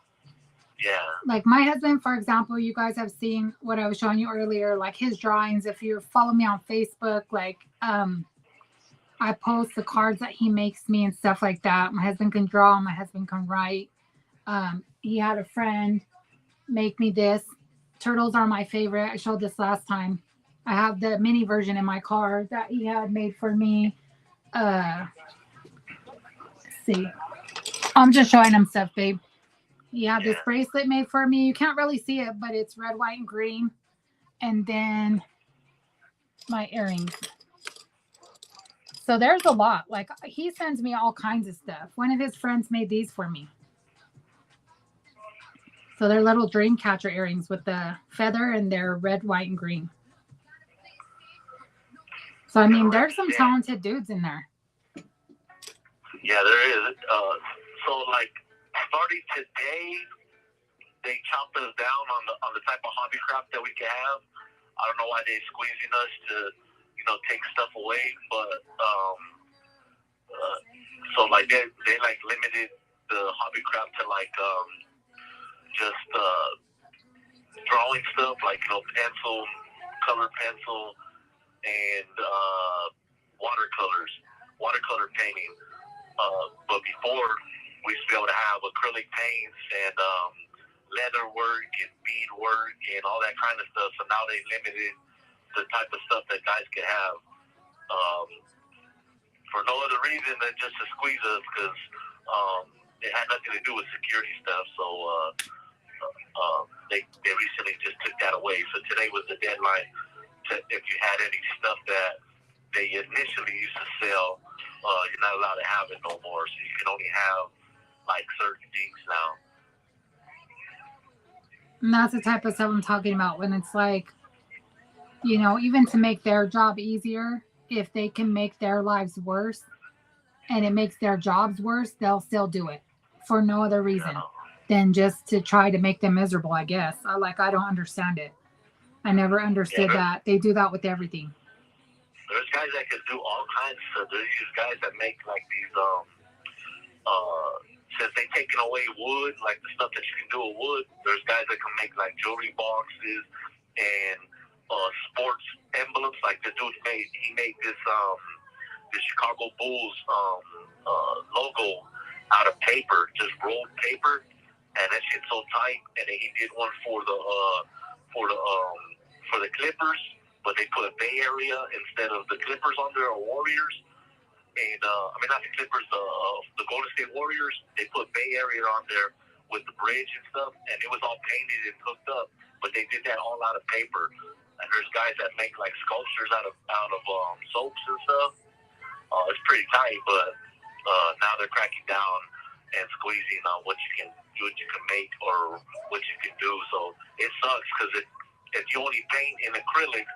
Yeah. Like my husband, for example, you guys have seen what I was showing you earlier, like his drawings. If you follow me on Facebook, like I post the cards that he makes me and stuff like that. My husband can draw, my husband can write. He had a friend make me this. Turtles are my favorite. I showed this last time. I have the mini version in my car that he had made for me. Let's see. I'm just showing him stuff, babe. He had this bracelet made for me. You can't really see it, but it's red, white, and green. And then my earrings. So there's a lot. Like he sends me all kinds of stuff. One of his friends made these for me. So they're little dream catcher earrings with the feather, and they're red, white, and green. So I mean, there's some talented dudes in there. Yeah, there is. So like starting today, they chopped us down on the type of hobby craft that we can have. I don't know why they're squeezing us to, take stuff away, but so like they like limited the hobby craft to like just drawing stuff like pencil, colored pencil, and watercolor painting. But before, we used to be able to have acrylic paints and leather work and bead work and all that kind of stuff. So now they limited the type of stuff that guys could have for no other reason than just to squeeze us, because it had nothing to do with security stuff. So they recently just took that away. So today was the deadline if you had any stuff that they initially used to sell, you're not allowed to have it no more. So you can only have like certain things now. And that's the type of stuff I'm talking about, when it's like, even to make their job easier, if they can make their lives worse and it makes their jobs worse, they'll still do it for no other reason than just to try to make them miserable, I guess. I don't understand it. I never understood that. They do that with everything. There's guys that can do all kinds of stuff. There's these guys that make like these since they taken away wood, like the stuff that you can do with wood, there's guys that can make like jewelry boxes and sports emblems. Like the dude made this the Chicago Bulls logo out of paper, just rolled paper, and that shit's so tight. And then he did one for the Clippers, but they put Bay Area instead of the Clippers on there, or Warriors. And I mean, not the Clippers, the Golden State Warriors. They put Bay Area on there with the bridge and stuff, and it was all painted and hooked up. But they did that all out of paper. And there's guys that make like sculptures out of soaps and stuff. It's pretty tight, but now they're cracking down and squeezing on what you can make or what you can do. So it sucks because if you only paint in acrylic,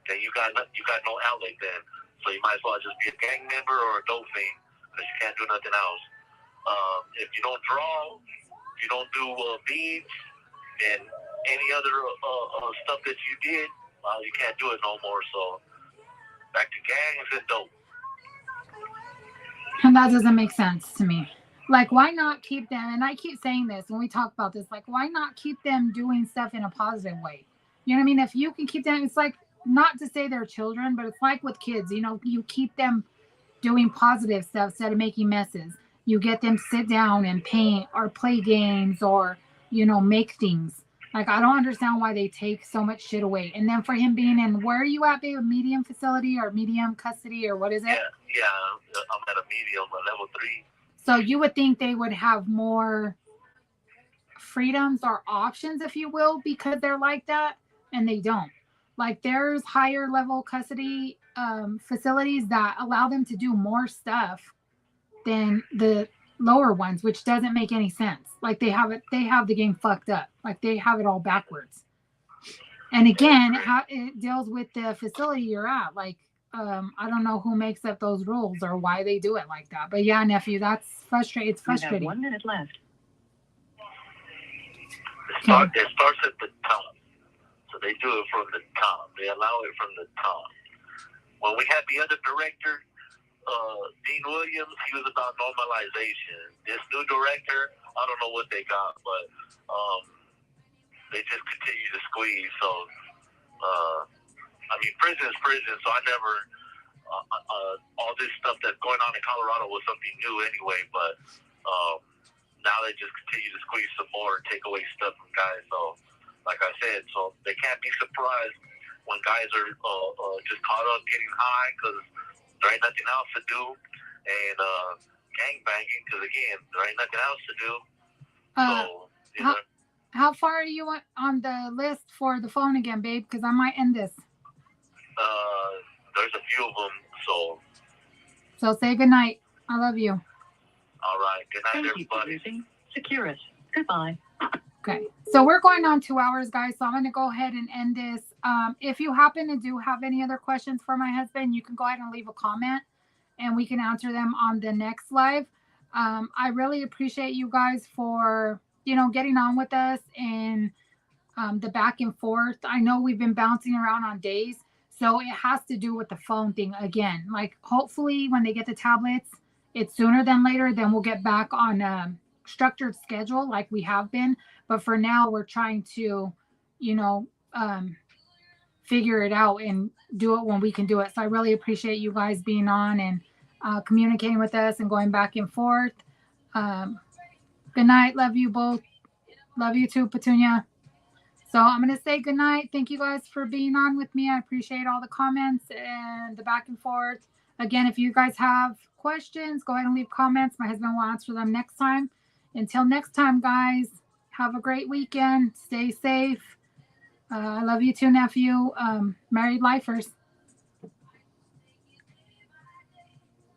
then you got no outlet then. So you might as well just be a gang member or a dope fiend because you can't do nothing else. If you don't draw, if you don't do beads and any other stuff that you did, you can't do it no more. So back to gangs and dope. And that doesn't make sense to me. Like, why not keep them? And I keep saying this when we talk about this, like, why not keep them doing stuff in a positive way? You know what I mean? If you can keep them, it's like, not to say they're children, but it's like with kids, you know, you keep them doing positive stuff instead of making messes. You get them sit down and paint or play games or, you know, make things. Like, I don't understand why they take so much shit away. And then for him being in, where are you at, babe? Medium facility or medium custody or what is it? Yeah, I'm at a medium, level 3. So you would think they would have more freedoms or options, if you will, because they're like that, and they don't. Like, there's higher level custody facilities that allow them to do more stuff than the lower ones, which doesn't make any sense. Like, they have the game fucked up. Like, they have it all backwards. And again, how it deals with the facility you're at. Like, I don't know who makes up those rules or why they do it like that. But yeah, nephew, that's frustrating. It's frustrating. You have 1 minute left. It starts at the top. So they do it from the top. They allow it from the top. When we had the other director, Dean Williams, he was about normalization. This new director, I don't know what they got, but they just continue to squeeze. So, I mean, prison is prison, so I never, all this stuff that's going on in Colorado was something new anyway, but now they just continue to squeeze some more and take away stuff from guys. So, like I said, so they can't be surprised when guys are just caught up getting high because there ain't nothing else to do, and gang banging because, again, there ain't nothing else to do. So, you know. How far are you on the list for the phone again, babe? Because I might end this. There's a few of them, So say goodnight. I love you. All right. Good night, Thank everybody. you for using Securus. Goodbye. Okay. So we're going on 2 hours, guys. So I'm going to go ahead and end this. If you happen to do have any other questions for my husband, you can go ahead and leave a comment and we can answer them on the next live. I really appreciate you guys for, you know, getting on with us and the back and forth. I know we've been bouncing around on days, so it has to do with the phone thing again. Like, hopefully when they get the tablets, it's sooner than later. Then we'll get back on a structured schedule like we have been. But for now, we're trying to, you know, figure it out and do it when we can do it. So I really appreciate you guys being on and communicating with us and going back and forth. Good night. Love you both. Love you too, Petunia. So I'm going to say good night. Thank you guys for being on with me. I appreciate all the comments and the back and forth. Again, if you guys have questions, go ahead and leave comments. My husband will answer them next time. Until next time, guys, have a great weekend. Stay safe. I love you too, nephew. Married lifers.